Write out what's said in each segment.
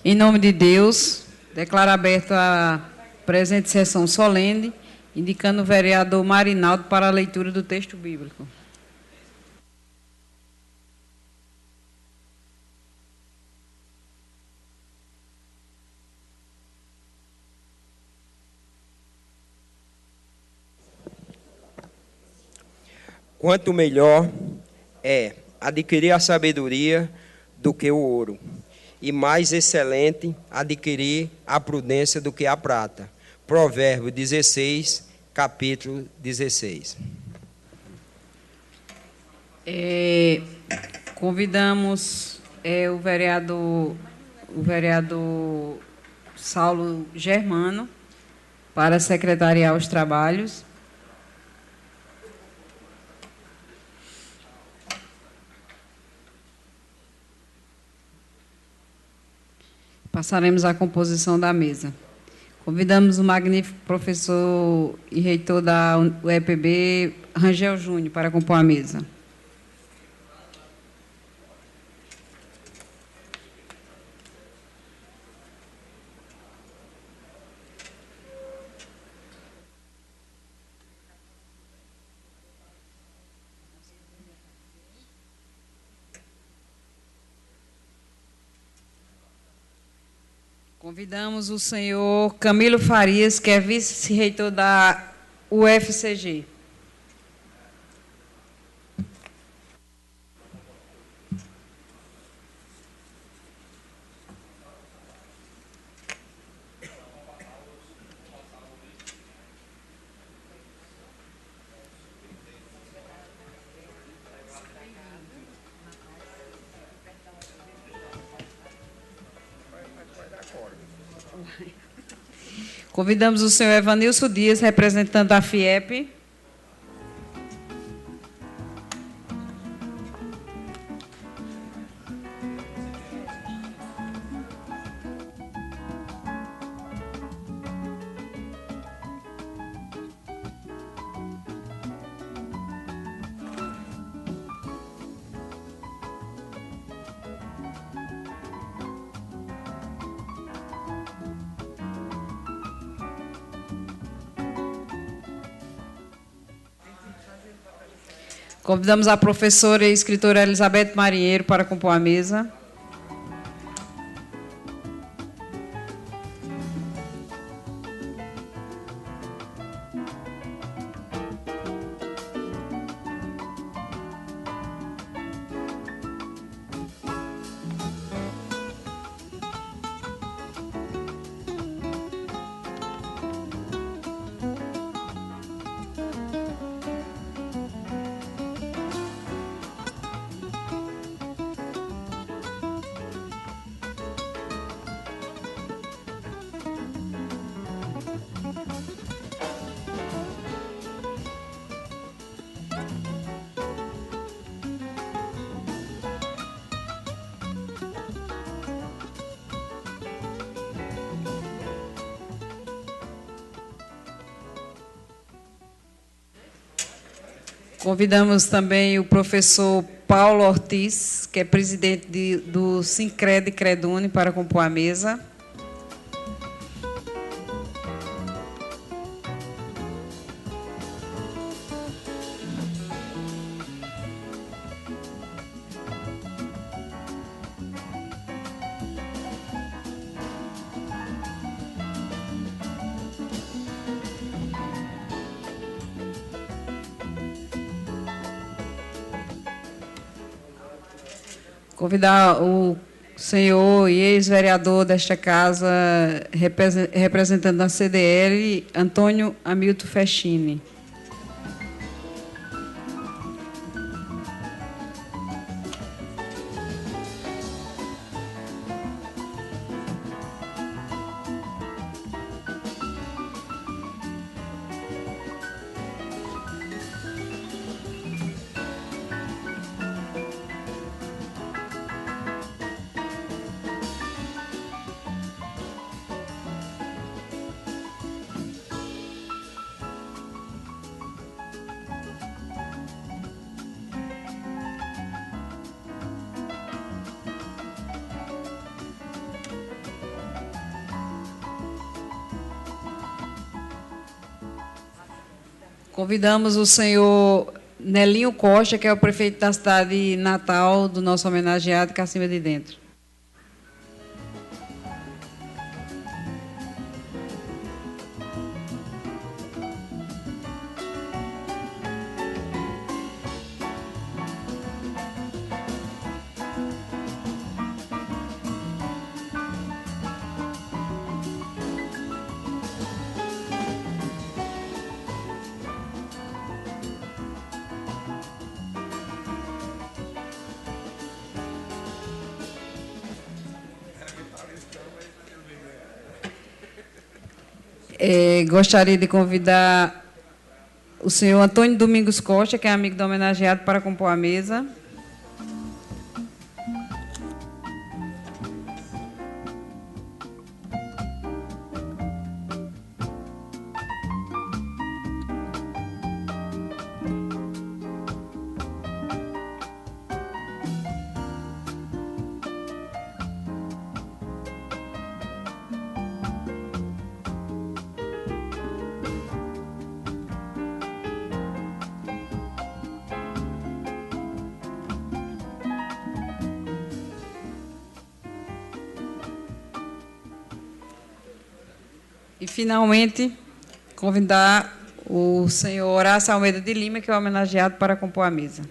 Em nome de Deus, declaro aberta a presente sessão solene, indicando o vereador Marinaldo para a leitura do texto bíblico. Quanto melhor é adquirir a sabedoria do que o ouro, e mais excelente adquirir a prudência do que a prata. Provérbio 16, capítulo 16. Convidamos o vereador Saulo Germano para secretariar os trabalhos. Passaremos à composição da mesa. Convidamos o magnífico professor e reitor da UEPB, Rangel Júnior, para compor a mesa. Convidamos o senhor Camilo Farias, que é vice-reitor da UFCG. Convidamos o senhor Evanilson Dias, representante da FIEP. Convidamos a professora e escritora Elizabeth Marinheiro para compor a mesa. Convidamos também o professor Paulo Ortiz, que é presidente do Sincred Credune, para compor a mesa. Convidar o senhor e ex-vereador desta casa, representante da CDL, Antônio Hamilton Fechini. Convidamos o senhor Nelinho Costa, que é o prefeito da cidade natal do nosso homenageado, Cacimba de Dentro. Gostaria de convidar o senhor Antônio Domingos Costa, que é amigo do homenageado, para compor a mesa. E, finalmente, convidar o senhor Horácio Almeida de Lima, que é o homenageado, para compor a mesa.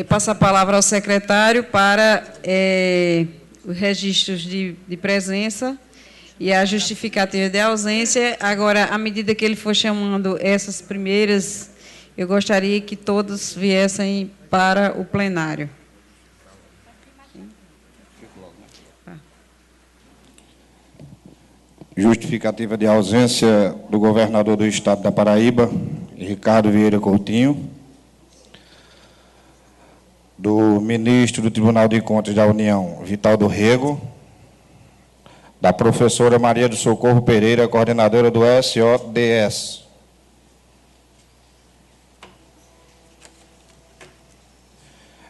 Passo a palavra ao secretário para os registros de presença e a justificativa de ausência. Agora, à medida que ele for chamando essas primeiras, eu gostaria que todos viessem para o plenário. Justificativa de ausência do governador do Estado da Paraíba, Ricardo Vieira Coutinho, do ministro do Tribunal de Contas da União, Vital do Rego, da professora Maria do Socorro Pereira, coordenadora do SODS.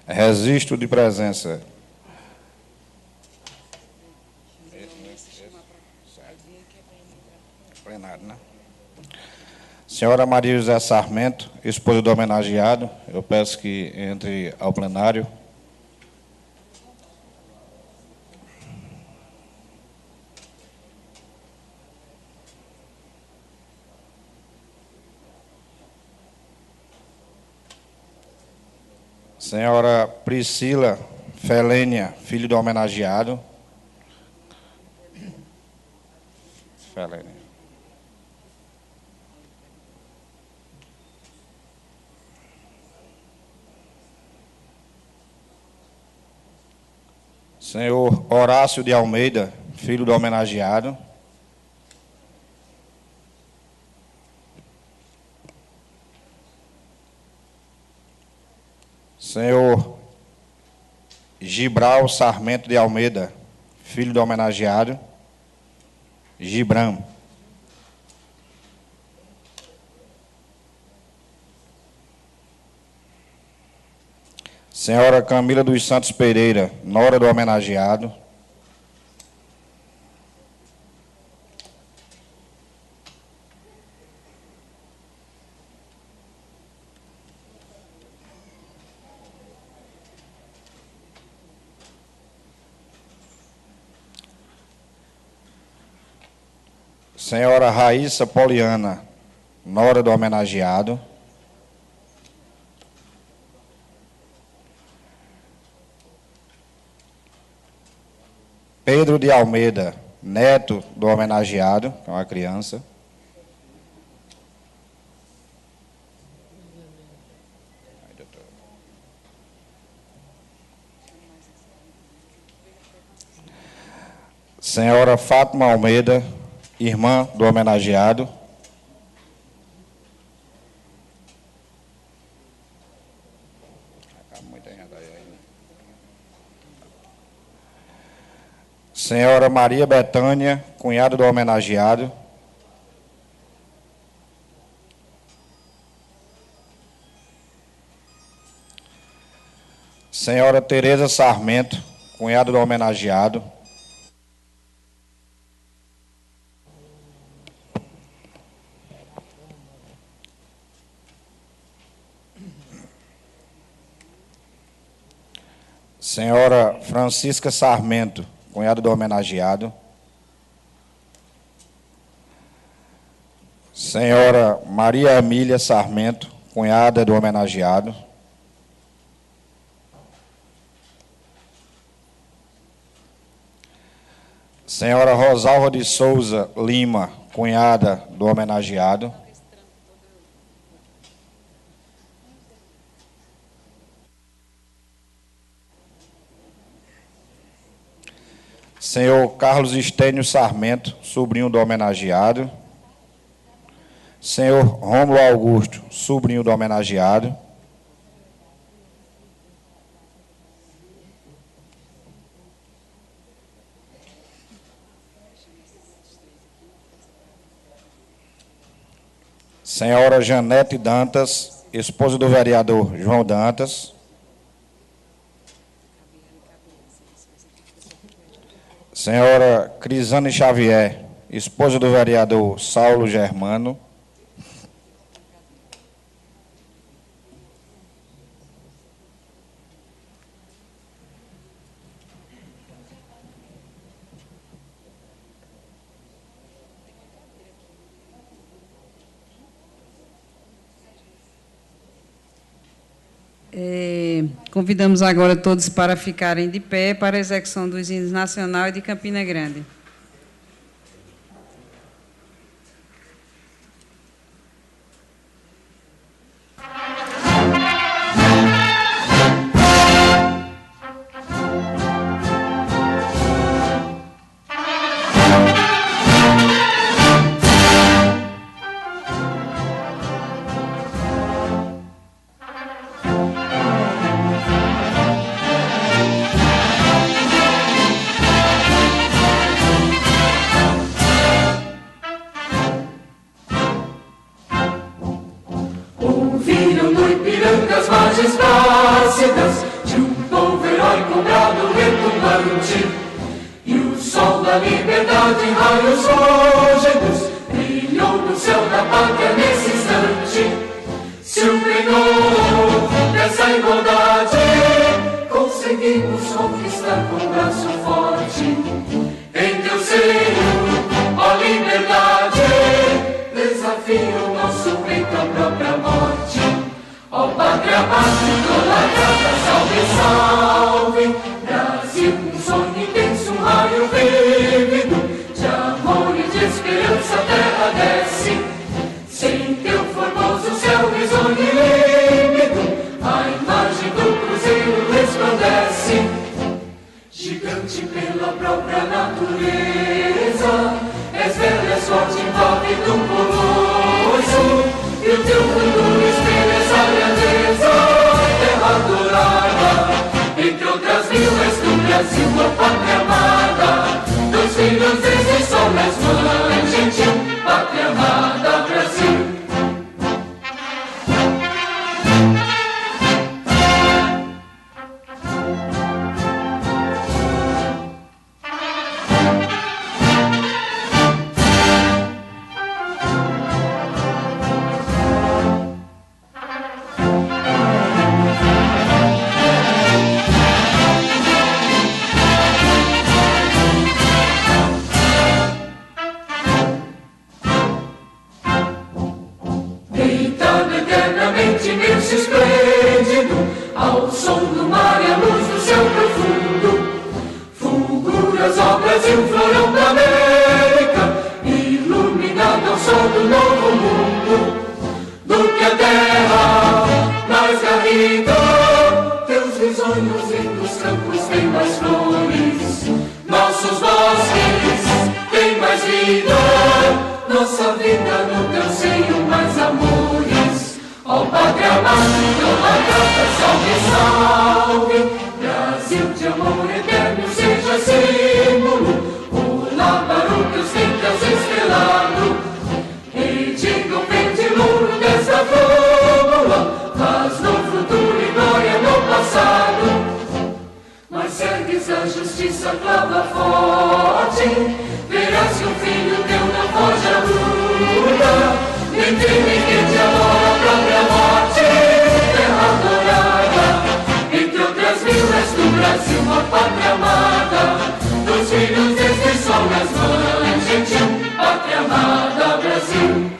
Registro de presença. Plenário, né? Senhora Maria José Sarmento, esposa do homenageado, eu peço que entre ao plenário. Senhora Priscila Felênia, filho do homenageado. Felênia. Senhor Horácio de Almeida, filho do homenageado. Senhor Gibral Sarmento de Almeida, filho do homenageado. Gibram. Senhora Camila dos Santos Pereira, nora do homenageado. Senhora Raíssa Poliana, nora do homenageado. Pedro de Almeida, neto do homenageado, que é uma criança. Senhora Fátima Almeida, irmã do homenageado. Senhora Maria Betânia, cunhada do homenageado. Senhora Tereza Sarmento, cunhada do homenageado. Senhora Francisca Sarmento, cunhada do homenageado. Senhora Maria Emília Sarmento, cunhada do homenageado. Senhora Rosalva de Souza Lima, cunhada do homenageado. Senhor Carlos Estênio Sarmento, sobrinho do homenageado. Senhor Rômulo Augusto, sobrinho do homenageado. Senhora Janete Dantas, esposa do vereador João Dantas. Senhora Crisane Xavier, esposa do vereador Saulo Germano. Convidamos agora todos para ficarem de pé para a execução dos hinos nacional e de Campina Grande. Teus risonhos lindos campos têm mais flores, nossos bosques nossa vida no teu seio mais amores. Ó Pátria Amada, salve, salve, Brasil de amor eterno seja símbolo, o labaruque ostenta estrelado, e diga o pentiluro dessa fórmula, faz no futuro e glória no passado. Mas ergues a justiça, clava forte, verás que o filho teu não foge à luta, nem teme que te adora a própria morte, terra adorada, entre outras mil és do Brasil, uma pátria amada, dos filhos deste sol nas mães, gentil, pátria amada, Brasil.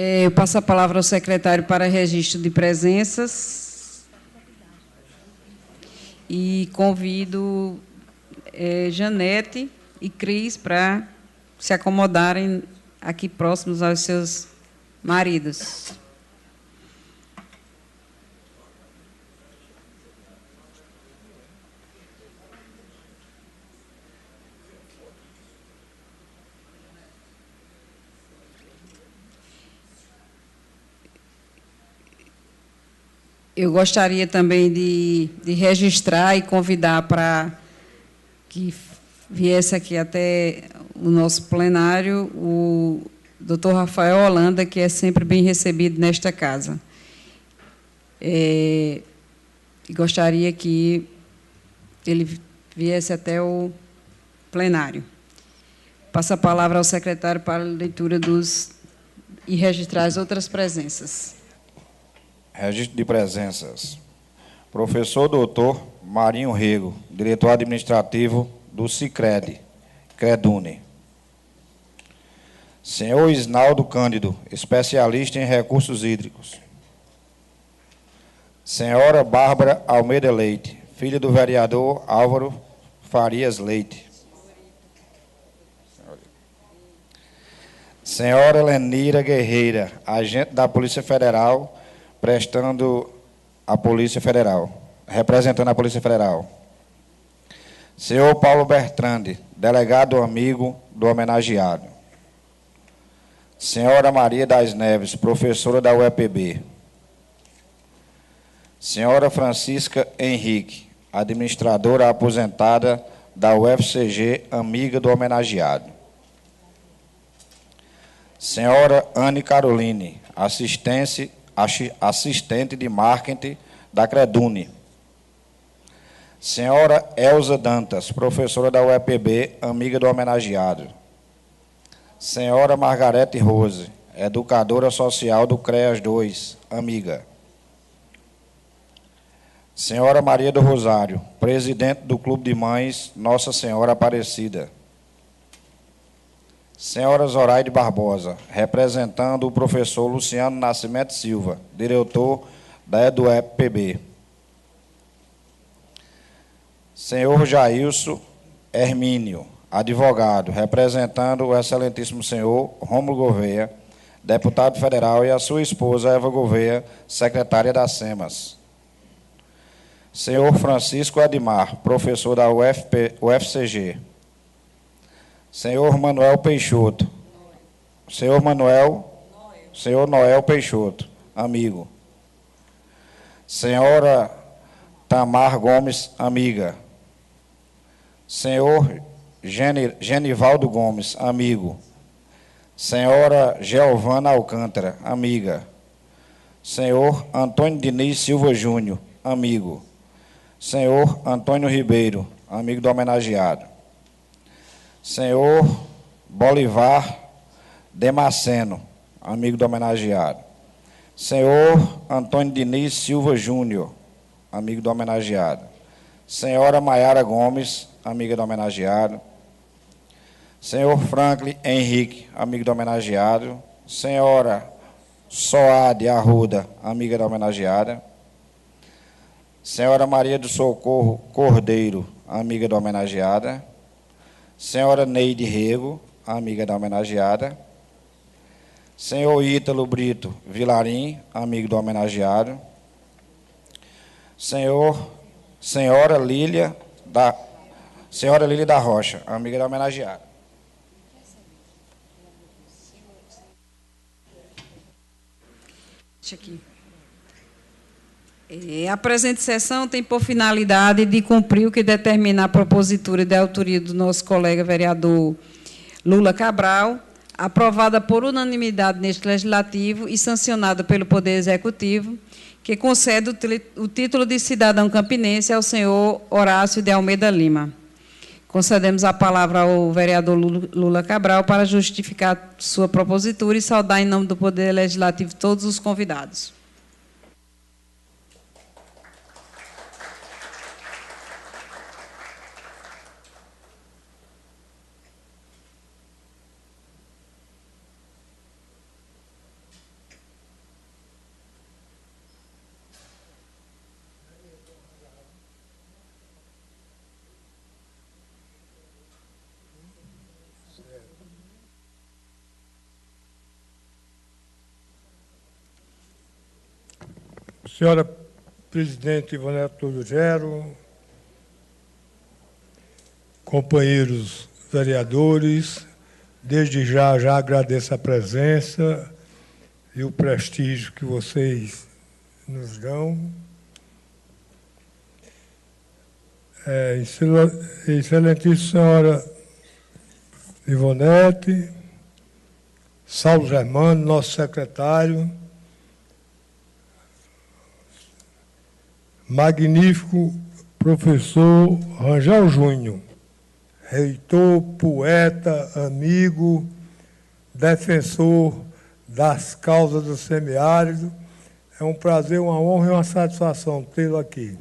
Eu passo a palavra ao secretário para registro de presenças e convido Janete e Cris para se acomodarem aqui próximos aos seus maridos. Eu gostaria também de registrar e convidar para que viesse aqui até o nosso plenário o Dr. Rafael Holanda, que é sempre bem recebido nesta casa. E gostaria que ele viesse até o plenário. Passo a palavra ao secretário para a leitura e registrar as outras presenças. Registro de presenças. Professor doutor Marinho Rego, diretor administrativo do Sicredi, Credune. Senhor Isnaldo Cândido, especialista em recursos hídricos. Senhora Bárbara Almeida Leite, filha do vereador Álvaro Farias Leite. Senhora Lenira Guerreira, agente da Polícia Federal, representando a Polícia Federal. Senhor Paulo Bertrandi, delegado amigo do homenageado. Senhora Maria das Neves, professora da UEPB. Senhora Francisca Henrique, administradora aposentada da UFCG, amiga do homenageado. Senhora Anne Caroline, assistente de marketing da Credune. Senhora Elza Dantas, professora da UEPB, amiga do homenageado. Senhora Margarete Rose, educadora social do CREAS 2, amiga. Senhora Maria do Rosário, presidente do Clube de Mães Nossa Senhora Aparecida. Senhora Zoraide Barbosa, representando o professor Luciano Nascimento Silva, diretor da EduEPB. Senhor Jailson Hermínio, advogado, representando o excelentíssimo senhor Rômulo Gouveia, deputado federal, e a sua esposa Eva Gouveia, secretária da SEMAS. Senhor Francisco Edmar, professor da UFCG. Senhor Manuel Peixoto. Senhor Noel Peixoto, amigo. Senhora Tamar Gomes, amiga. Senhor Genivaldo Gomes, amigo. Senhora Geovana Alcântara, amiga. Senhor Antônio Diniz Silva Júnior, amigo. Senhor Antônio Ribeiro, amigo do homenageado. Senhor Bolivar Damasceno, amigo do homenageado. Senhor Antônio Diniz Silva Júnior, amigo do homenageado. Senhora Maiara Gomes, amiga do homenageado. Senhor Franklin Henrique, amigo do homenageado. Senhora Soade Arruda, amiga da homenageada. Senhora Maria do Socorro Cordeiro, amiga da homenageada. Senhora Neide Rego, amiga da homenageada. Senhor Ítalo Brito Vilarim, amigo do homenageado. Senhora Lília da Rocha, amiga da homenageada. Aqui. A presente sessão tem por finalidade de cumprir o que determina a propositura de autoria do nosso colega vereador Lula Cabral, aprovada por unanimidade neste Legislativo e sancionada pelo Poder Executivo, que concede o título de cidadão campinense ao senhor Horácio de Almeida Lima. Concedemos a palavra ao vereador Lula Cabral para justificar sua propositura e saudar em nome do Poder Legislativo todos os convidados. Senhora presidente Ivonete Lugero, companheiros vereadores, desde já agradeço a presença e o prestígio que vocês nos dão. Excelentíssima senhora Ivonete, Saulo Germano, nosso secretário, magnífico professor Rangel Júnior, reitor, poeta, amigo, defensor das causas do semiárido. É um prazer, uma honra e uma satisfação tê-lo aqui.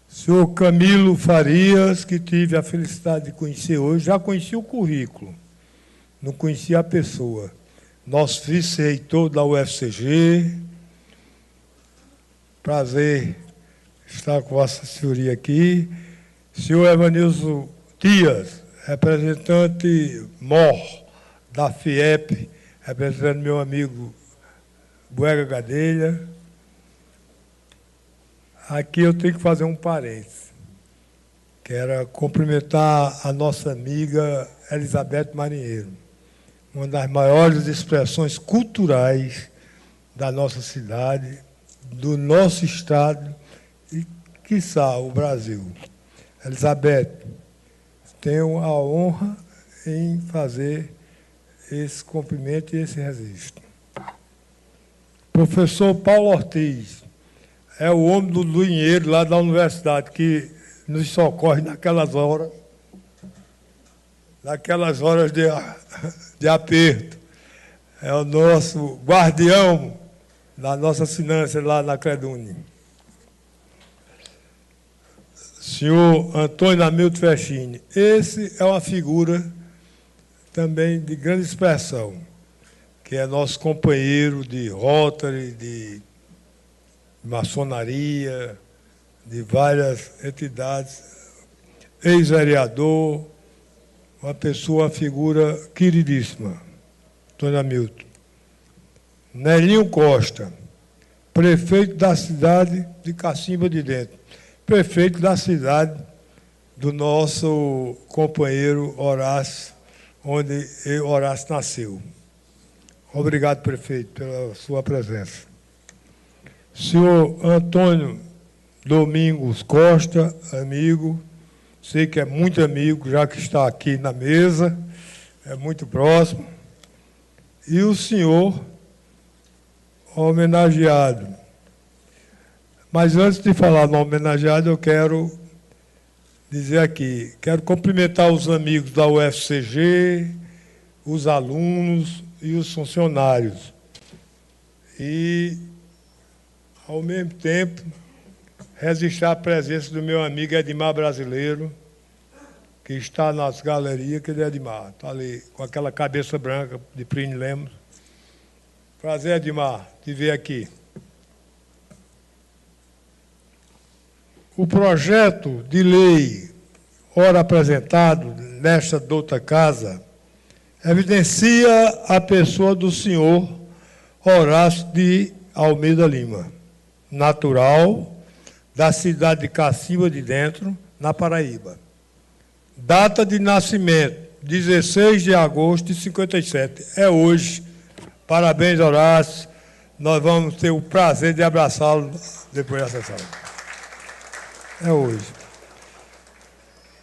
Senhor Camilo Farias, que tive a felicidade de conhecer hoje, já conheci o currículo, não conhecia a pessoa. Nosso vice-reitor da UFCG, prazer estar com Vossa Senhoria aqui. Senhor Evanilson Dias, representante MOR da FIEP, representando meu amigo Buega Gadelha. Aqui eu tenho que fazer um parênteses. Quero cumprimentar a nossa amiga Elizabeth Marinheiro, uma das maiores expressões culturais da nossa cidade, do nosso estado e, quiçá, o Brasil. Elizabeth, tenho a honra em fazer esse cumprimento e esse registro. Professor Paulo Ortiz é o homem do dinheiro lá da universidade, que nos socorre naquelas horas de aperto. É o nosso guardião da nossa finança lá na Credune. Senhor Antônio Hamilton Fechini, esse é uma figura também de grande expressão, que é nosso companheiro de Rotary, de maçonaria, de várias entidades, ex-vereador, uma figura queridíssima, Antônio Hamilton. Nelinho Costa, prefeito da cidade de Cacimba de Dentro, prefeito da cidade do nosso companheiro Horácio, onde Horácio nasceu. Obrigado, prefeito, pela sua presença. Senhor Antônio Domingos Costa, amigo, sei que é muito amigo, já que está aqui na mesa, é muito próximo. E o senhor homenageado. Mas antes de falar no homenageado, eu quero dizer aqui, quero cumprimentar os amigos da UFCG, os alunos e os funcionários. E, ao mesmo tempo, registrar a presença do meu amigo Edmar Brasileiro, que está nas galerias, que é Edmar, está ali com aquela cabeça branca de Plínio Lemos. Prazer, Edmar, te ver aqui. O projeto de lei, ora apresentado nesta douta casa, evidencia a pessoa do senhor Horácio de Almeida Lima, natural da cidade de Cacimba de Dentro, na Paraíba. Data de nascimento, 16 de agosto de 57. É hoje. Parabéns, Horácio. Nós vamos ter o prazer de abraçá-lo depois da sessão. É hoje.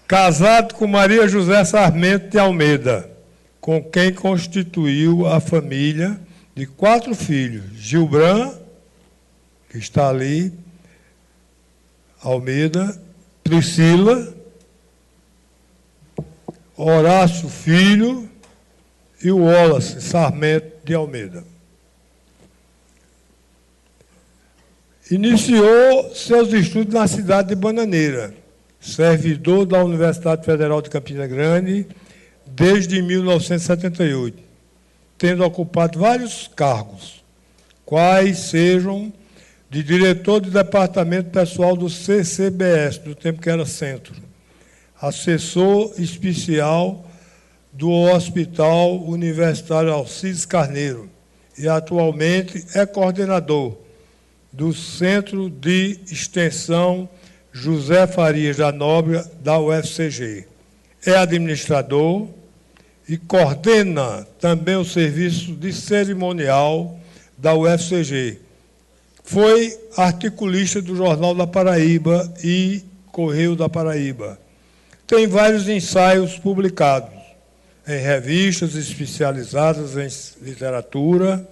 Casado com Maria José Sarmento de Almeida, com quem constituiu a família de 4 filhos. Gilbran, que está ali, Almeida, Priscila, Horácio Filho e o Wallace Sarmento de Almeida. Iniciou seus estudos na cidade de Bananeira, servidor da Universidade Federal de Campina Grande desde 1978, tendo ocupado vários cargos, quais sejam de diretor do Departamento Pessoal do CCBS, no tempo que era Centro, assessor especial do Hospital Universitário Alcides Carneiro e atualmente é coordenador do Centro de Extensão José Farias da Nóbrega da UFCG. É administrador e coordena também o serviço de cerimonial da UFCG. Foi articulista do Jornal da Paraíba e Correio da Paraíba. Tem vários ensaios publicados em revistas especializadas em literatura,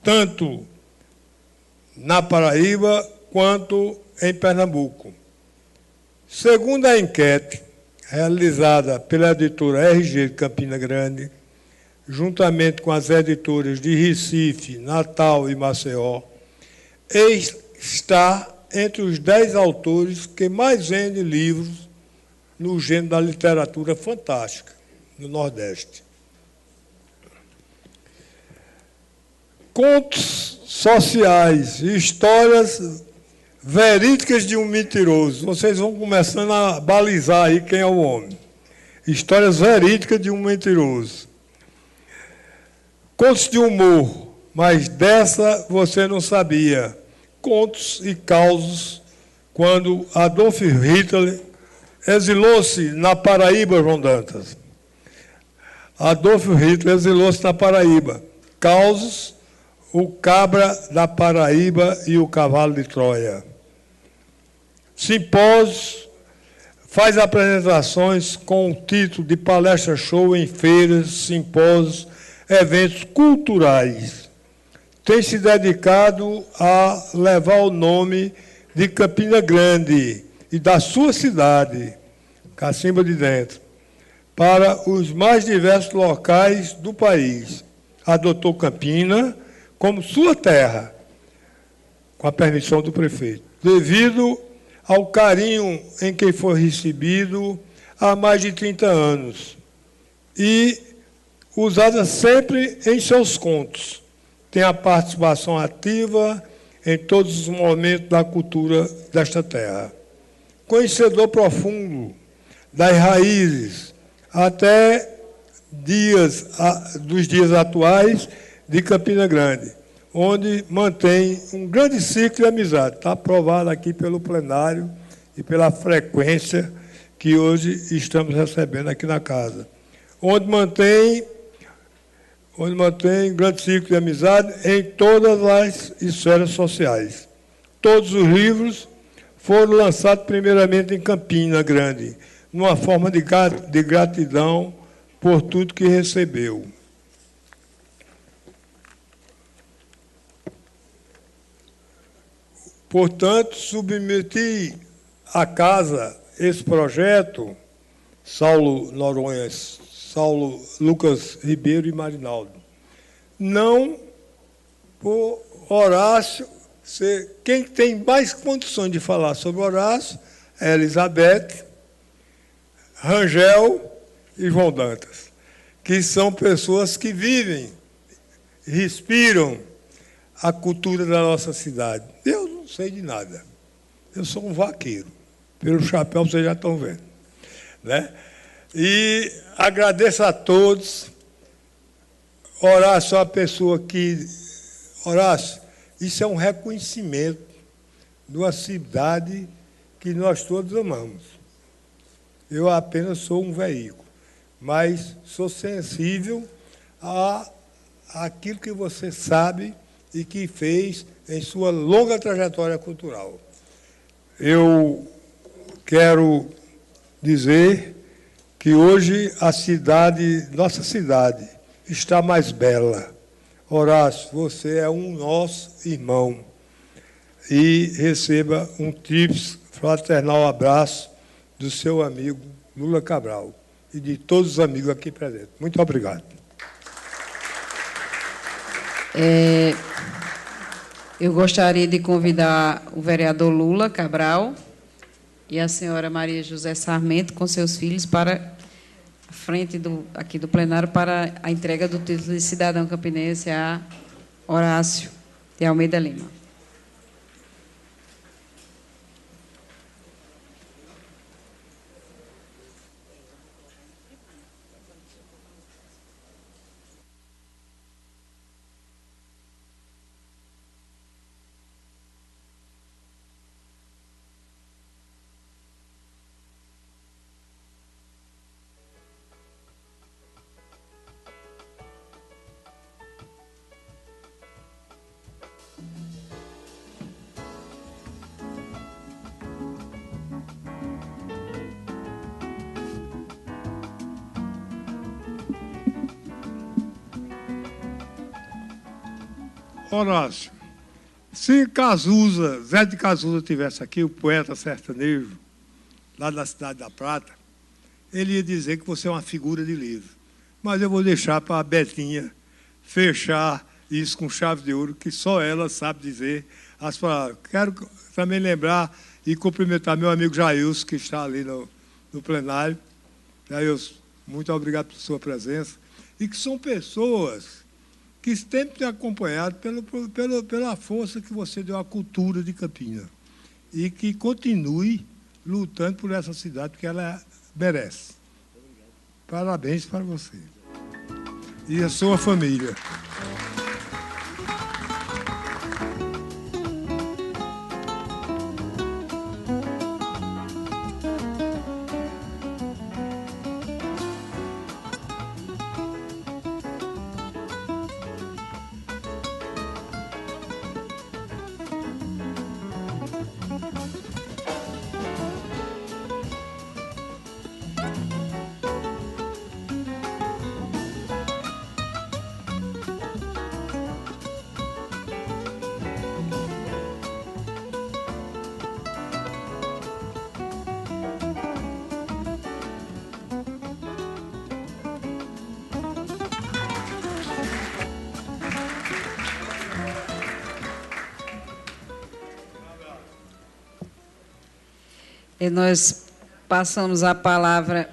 tanto na Paraíba quanto em Pernambuco. Segundo a enquete realizada pela editora RG de Campina Grande, juntamente com as editoras de Recife, Natal e Maceió, está entre os 10 autores que mais vendem livros no gênero da literatura fantástica, no Nordeste. Contos sociais e histórias verídicas de um mentiroso. Vocês vão começando a balizar aí quem é o homem. Histórias verídicas de um mentiroso. Contos de humor, mas dessa você não sabia. Contos e causos, quando Adolf Hitler Exilou-se na Paraíba, João Dantas. Adolf Hitler exilou-se na Paraíba. Causos, o cabra da Paraíba e o cavalo de Troia. Simpósios, faz apresentações com o título de palestra show em feiras, simpósios, eventos culturais. Tem se dedicado a levar o nome de Campina Grande e da sua cidade, Cacimba de Dentro, para os mais diversos locais do país. Adotou Campina como sua terra, com a permissão do prefeito, devido ao carinho em que foi recebido há mais de 30 anos e usada sempre em seus contos. Tem a participação ativa em todos os momentos da cultura desta terra. Conhecedor profundo das raízes até dos dias atuais de Campina Grande, onde mantém um grande ciclo de amizade. Está aprovado aqui pelo plenário e pela frequência que hoje estamos recebendo aqui na casa. Onde mantém um grande ciclo de amizade em todas as esferas sociais. Todos os livros foram lançados primeiramente em Campina Grande, numa forma de gratidão por tudo que recebeu. Portanto, submeti à casa esse projeto, Saulo Noronha, Saulo Lucas Ribeiro e Marinaldo. Não por Horácio ser... Quem tem mais condições de falar sobre Horácio é Elizabeth, Rangel e João Dantas, que são pessoas que vivem, respiram a cultura da nossa cidade. Eu não sei de nada. Eu sou um vaqueiro. Pelo chapéu vocês já estão vendo, né? E agradeço a todos. Horácio é uma pessoa que... Horácio, isso é um reconhecimento de uma cidade que nós todos amamos. Eu apenas sou um veículo, mas sou sensível àquilo que você sabe e que fez em sua longa trajetória cultural. Eu quero dizer que hoje a cidade, nossa cidade, está mais bela. Horácio, você é um nosso irmão. E receba um tríplice fraternal abraço do seu amigo Lula Cabral e de todos os amigos aqui presentes. Muito obrigado. Eu gostaria de convidar o vereador Lula Cabral e a senhora Maria José Sarmento com seus filhos para a frente aqui do plenário para a entrega do título de cidadão campinense a Horácio de Almeida Lima. Horácio, se Cazuza, Zé de Cazuza estivesse aqui, o poeta sertanejo, lá da Cidade da Prata, ele ia dizer que você é uma figura de livro. Mas eu vou deixar para a Betinha fechar isso com chave de ouro, que só ela sabe dizer as palavras. Quero também lembrar e cumprimentar meu amigo Jailson, que está ali no plenário. Jailson, muito obrigado por sua presença. E que são pessoas que sempre têm acompanhado pela força que você deu à cultura de Campina. E que continue lutando por essa cidade, porque ela merece. Parabéns para você. E a sua família. E nós passamos a palavra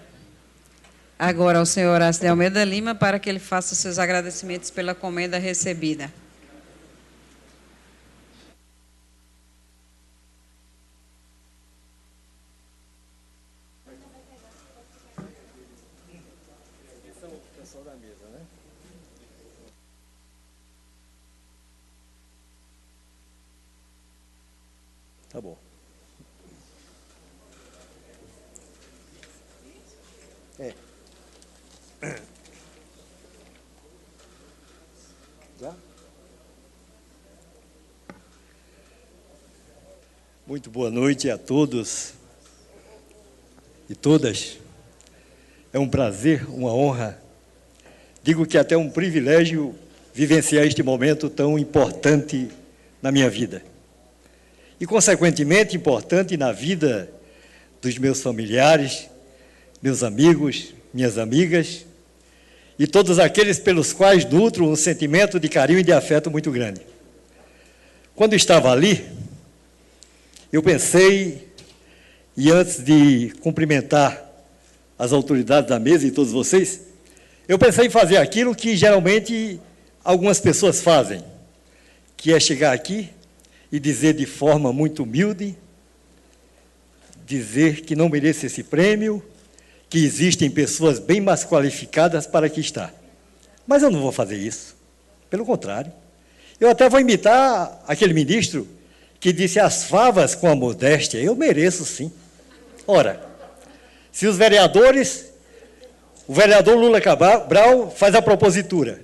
agora ao senhor Horácio de Almeida Lima para que ele faça os seus agradecimentos pela comenda recebida. Tá bom. Já? Muito boa noite a todos e todas. É um prazer, uma honra. Digo que até um privilégio vivenciar este momento tão importante na minha vida. E, consequentemente, importante na vida dos meus familiares, meus amigos, minhas amigas, e todos aqueles pelos quais nutro um sentimento de carinho e de afeto muito grande. Quando estava ali, eu pensei, e antes de cumprimentar as autoridades da mesa e todos vocês, eu pensei em fazer aquilo que geralmente algumas pessoas fazem, que é chegar aqui e dizer de forma muito humilde, dizer que não merece esse prêmio, que existem pessoas bem mais qualificadas para aqui estar. Mas eu não vou fazer isso. Pelo contrário. Eu até vou imitar aquele ministro que disse as favas com a modéstia. Eu mereço, sim. Ora, se os vereadores, o vereador Lula Cabral faz a propositura.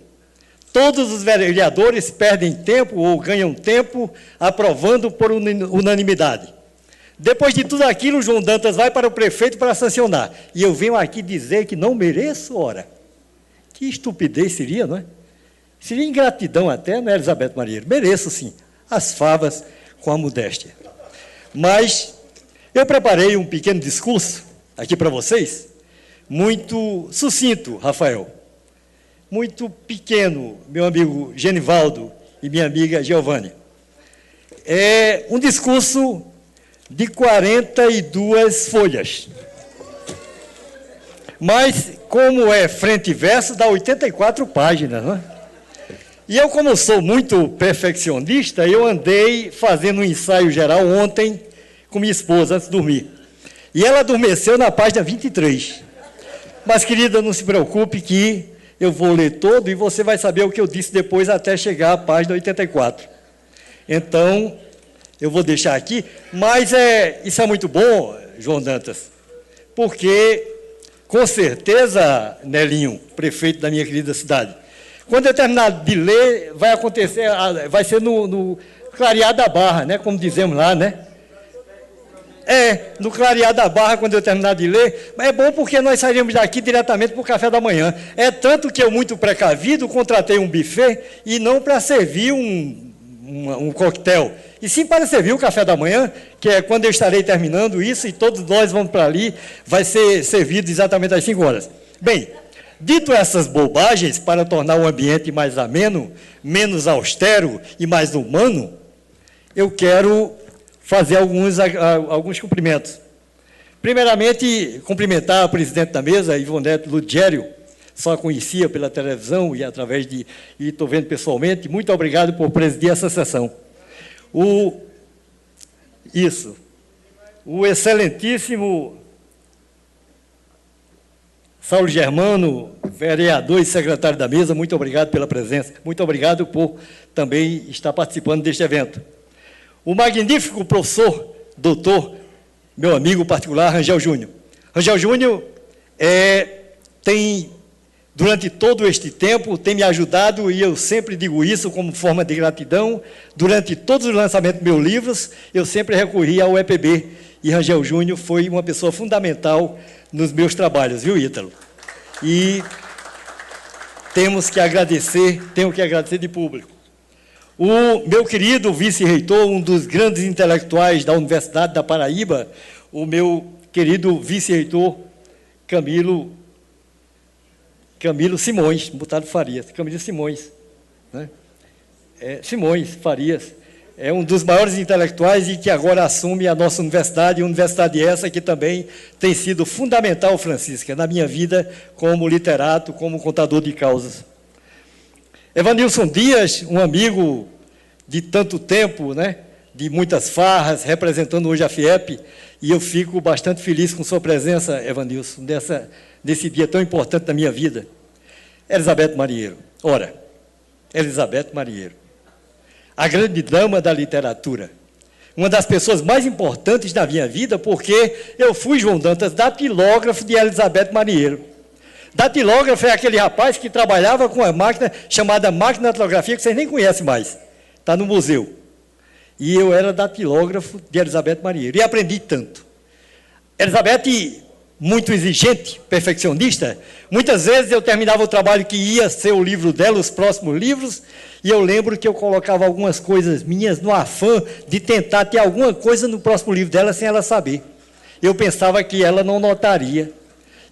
Todos os vereadores perdem tempo ou ganham tempo aprovando por unanimidade. Depois de tudo aquilo, o João Dantas vai para o prefeito para sancionar. E eu venho aqui dizer que não mereço, ora. Que estupidez seria, não é? Seria ingratidão até, não é, Elizabeth Marinheiro? Mereço, sim, as favas com a modéstia. Mas eu preparei um pequeno discurso aqui para vocês, muito sucinto, Rafael. Muito pequeno, meu amigo Genivaldo e minha amiga Giovanni. É um discurso de 42 folhas. Mas, como é frente e verso, dá 84 páginas, não é? E eu, como sou muito perfeccionista, eu andei fazendo um ensaio geral ontem com minha esposa, antes de dormir. E ela adormeceu na página 23. Mas, querida, não se preocupe que eu vou ler todo e você vai saber o que eu disse depois até chegar à página 84. Então, eu vou deixar aqui, mas isso é muito bom, João Dantas, porque, com certeza, Nelinho, prefeito da minha querida cidade, quando eu terminar de ler, vai acontecer, vai ser no clarear da barra, né, como dizemos lá, né? No clarear da barra, quando eu terminar de ler, mas é bom porque nós sairemos daqui diretamente para o café da manhã. É tanto que eu, muito precavido, contratei um buffet e não para servir um coquetel, e sim para servir o café da manhã, que é quando eu estarei terminando isso, e todos nós vamos para ali, vai ser servido exatamente às 5 horas. Bem, dito essas bobagens, para tornar o ambiente mais ameno, menos austero e mais humano, eu quero fazer alguns cumprimentos. Primeiramente, cumprimentar a presidente da mesa, Ivonete Ludgério, só conhecia pela televisão e através de... e estou vendo pessoalmente. Muito obrigado por presidir essa sessão. O excelentíssimo Saulo Germano, vereador e secretário da mesa, muito obrigado pela presença. Muito obrigado por também estar participando deste evento. O magnífico professor, doutor, meu amigo particular, Rangel Júnior. Rangel Júnior tem... Durante todo este tempo, tem me ajudado, e eu sempre digo isso como forma de gratidão. Durante todos os lançamentos dos meus livros, eu sempre recorri ao EPB, e Rangel Júnior foi uma pessoa fundamental nos meus trabalhos, viu, Ítalo? E tenho que agradecer de público. O meu querido vice-reitor, um dos grandes intelectuais da Universidade da Paraíba, o meu querido vice-reitor Camilo Simões, Mutado Farias, Camilo Simões, né? Simões Farias, é um dos maiores intelectuais e que agora assume a nossa universidade essa que também tem sido fundamental, Francisca, na minha vida como literato, como contador de causas. Evanilson Dias, um amigo de tanto tempo, né, de muitas farras, representando hoje a FIEP, e eu fico bastante feliz com sua presença, Evanilson, nesse dia tão importante da minha vida. Elizabeth Marinheiro. Ora, Elizabeth Marinheiro, a grande dama da literatura, uma das pessoas mais importantes da minha vida, porque eu fui, João Dantas, datilógrafo de Elizabeth Marinheiro. Datilógrafo é aquele rapaz que trabalhava com a máquina chamada máquina de datilografia, que vocês nem conhecem mais, está no museu. E eu era datilógrafo de Elizabeth Marinheiro, e aprendi tanto. Elizabeth, muito exigente, perfeccionista, muitas vezes eu terminava o trabalho que ia ser o livro dela, os próximos livros, e eu lembro que eu colocava algumas coisas minhas no afã de tentar ter alguma coisa no próximo livro dela sem ela saber. Eu pensava que ela não notaria.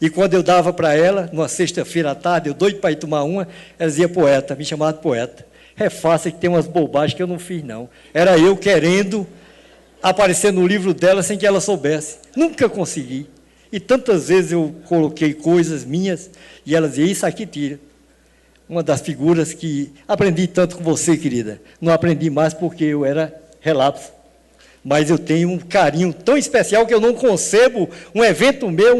E quando eu dava para ela, numa sexta-feira à tarde, eu doido para ir tomar uma, ela dizia poeta, me chamava de poeta. É fácil que tem umas bobagens que eu não fiz, não. Era eu querendo aparecer no livro dela sem que ela soubesse. Nunca consegui. E tantas vezes eu coloquei coisas minhas e ela dizia, isso aqui tira. Uma das figuras que aprendi tanto com você, querida. Não aprendi mais porque eu era relapso. Mas eu tenho um carinho tão especial que eu não concebo um evento meu,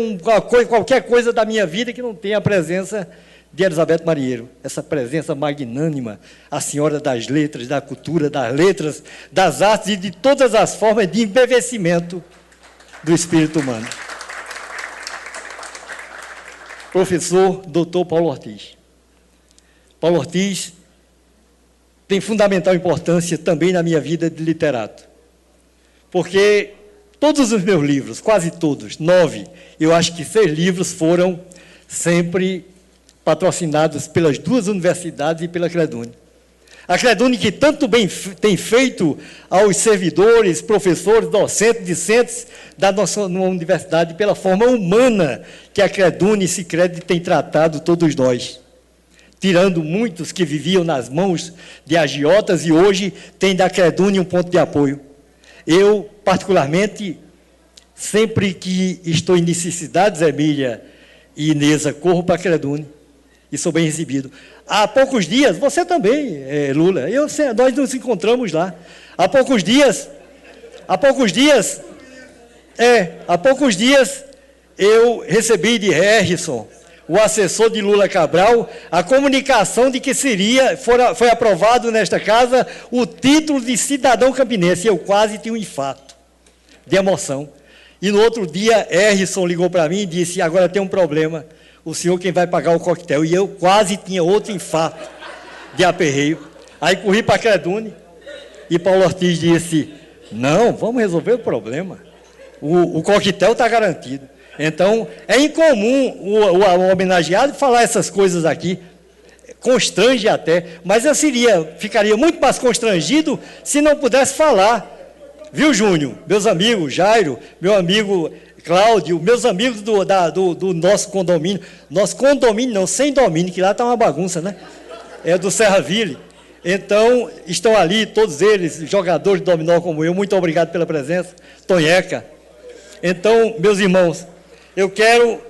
qualquer coisa da minha vida que não tenha a presença de Elizabeth Marinheiro. Essa presença magnânima, a senhora das letras, da cultura, das letras, das artes e de todas as formas de embevecimento do espírito humano. Professor Dr. Paulo Ortiz. Paulo Ortiz tem fundamental importância também na minha vida de literato. Porque todos os meus livros, quase todos, 9, eu acho que 6 livros foram sempre patrocinados pelas 2 universidades e pela Credune. A Credune que tanto bem tem feito aos servidores, professores, docentes, discentes da nossa universidade, pela forma humana que a Credune e Sicredi tem tratado todos nós. Tirando muitos que viviam nas mãos de agiotas e hoje tem da Credune um ponto de apoio. Eu, particularmente, sempre que estou em necessidades, Emília e Inesa, corro para a Credune e sou bem recebido. Há poucos dias, você também, Lula, nós nos encontramos lá. Há poucos dias, eu recebi de Harrison, o assessor de Lula Cabral, a comunicação de que foi aprovado nesta casa o título de cidadão campinense. Eu quase tive um infarto de emoção. E no outro dia, Harrison ligou para mim e disse, agora tem um problema, o senhor quem vai pagar o coquetel. E eu quase tinha outro infarto de aperreio. Aí corri para a Credune e Paulo Ortiz disse, não, vamos resolver o problema. O coquetel está garantido. Então, é incomum o homenageado falar essas coisas aqui, constrange até, mas eu ficaria muito mais constrangido se não pudesse falar. Viu, Júnior? Meus amigos, Jairo, meu amigo Cláudio, meus amigos do nosso condomínio não, sem domínio, que lá está uma bagunça, né? É do Serraville. Então, estão ali todos eles, jogadores de dominó como eu, muito obrigado pela presença, Tonheca. Então, meus irmãos, eu quero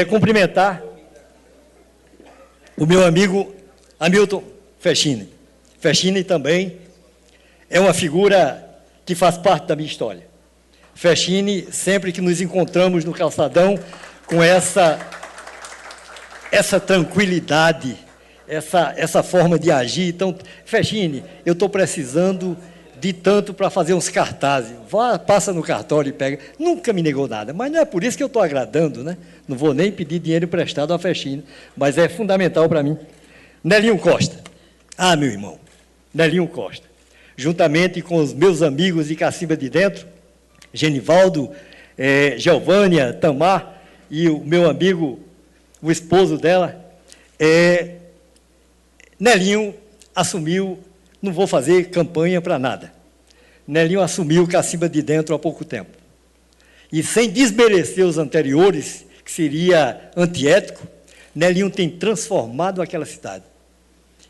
cumprimentar o meu amigo Hamilton Fechini. Fechini também é uma figura que faz parte da minha história. Fechini, sempre que nos encontramos no calçadão, com essa tranquilidade, essa forma de agir. Então, Fechini, eu estou precisando de tanto para fazer uns cartazes. Passa no cartório e pega. Nunca me negou nada, mas não é por isso que eu estou agradando, né? Não vou nem pedir dinheiro emprestado a Fechini, mas é fundamental para mim. Nelinho Costa. Ah, meu irmão, Nelinho Costa. Juntamente com os meus amigos de Cacimba de Dentro, Genivaldo, Geovânia, Tamar e o meu amigo, o esposo dela, Nelinho assumiu. Não vou fazer campanha para nada. Nelinho assumiu Cacimba de Dentro há pouco tempo. E sem desmerecer os anteriores, que seria antiético, Nelinho tem transformado aquela cidade.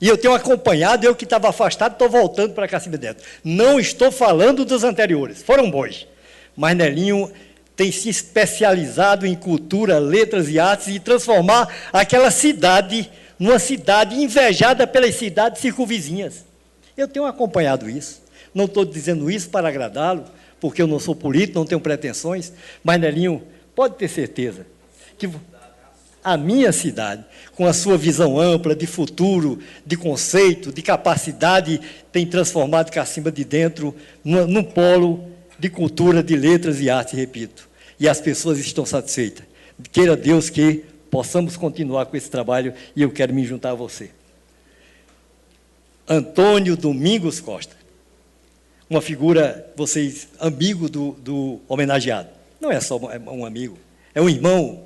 E eu tenho acompanhado, eu que estava afastado, estou voltando para Cacimba de Dentro. Não estou falando dos anteriores, foram bons. Mas Nelinho tem se especializado em cultura, letras e artes e transformar aquela cidade numa cidade invejada pelas cidades circunvizinhas. Eu tenho acompanhado isso. Não estou dizendo isso para agradá-lo, porque eu não sou político, não tenho pretensões, mas Nelinho, pode ter certeza que a minha cidade, com a sua visão ampla de futuro, de conceito, de capacidade, tem transformado Cacimba de Dentro num polo de cultura, de letras e arte, repito. E as pessoas estão satisfeitas. Queira Deus que possamos continuar com esse trabalho e eu quero me juntar a você. Antônio Domingos Costa. Uma figura, vocês, amigo do homenageado. Não é só um amigo, é um irmão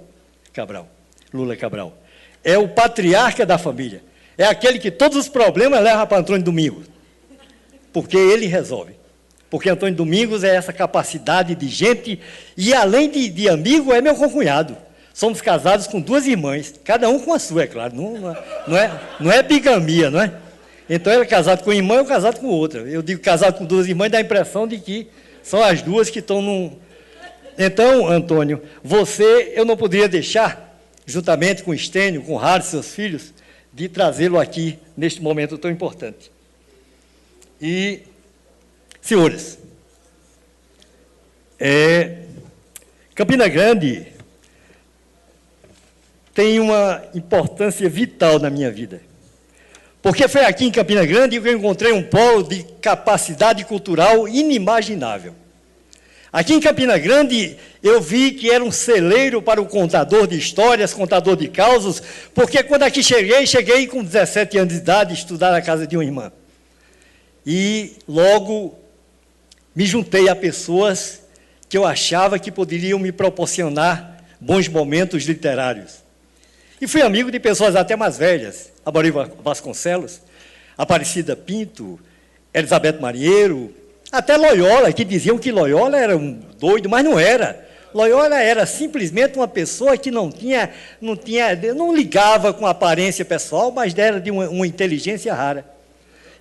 Cabral, Lula Cabral. É o patriarca da família. É aquele que todos os problemas leva para Antônio Domingos. Porque ele resolve. Porque Antônio Domingos é essa capacidade de gente, e além de amigo, é meu concunhado. Somos casados com 2 irmãs, cada um com a sua, é claro. Não é bigamia, não é? Então, ele é casado com uma irmã, eu casado com outra. Eu digo casado com 2 irmãs, dá a impressão de que são as 2 que estão num... Então, Antônio, você, eu não poderia deixar, juntamente com Estênio, com Rádio, seus filhos, de trazê-lo aqui, neste momento tão importante. E, senhores, Campina Grande tem uma importância vital na minha vida. Porque foi aqui em Campina Grande que eu encontrei um polo de capacidade cultural inimaginável. Aqui em Campina Grande, eu vi que era um celeiro para o contador de histórias, contador de causos, porque quando aqui cheguei com 17 anos de idade, a estudar na casa de uma irmã. E logo me juntei a pessoas que eu achava que poderiam me proporcionar bons momentos literários. E fui amigo de pessoas até mais velhas, Amorim Vasconcelos, Aparecida Pinto, Elizabeth Marinheiro, até Loyola, que diziam que Loyola era um doido, mas não era. Loyola era simplesmente uma pessoa que não ligava com a aparência pessoal, mas era de uma inteligência rara.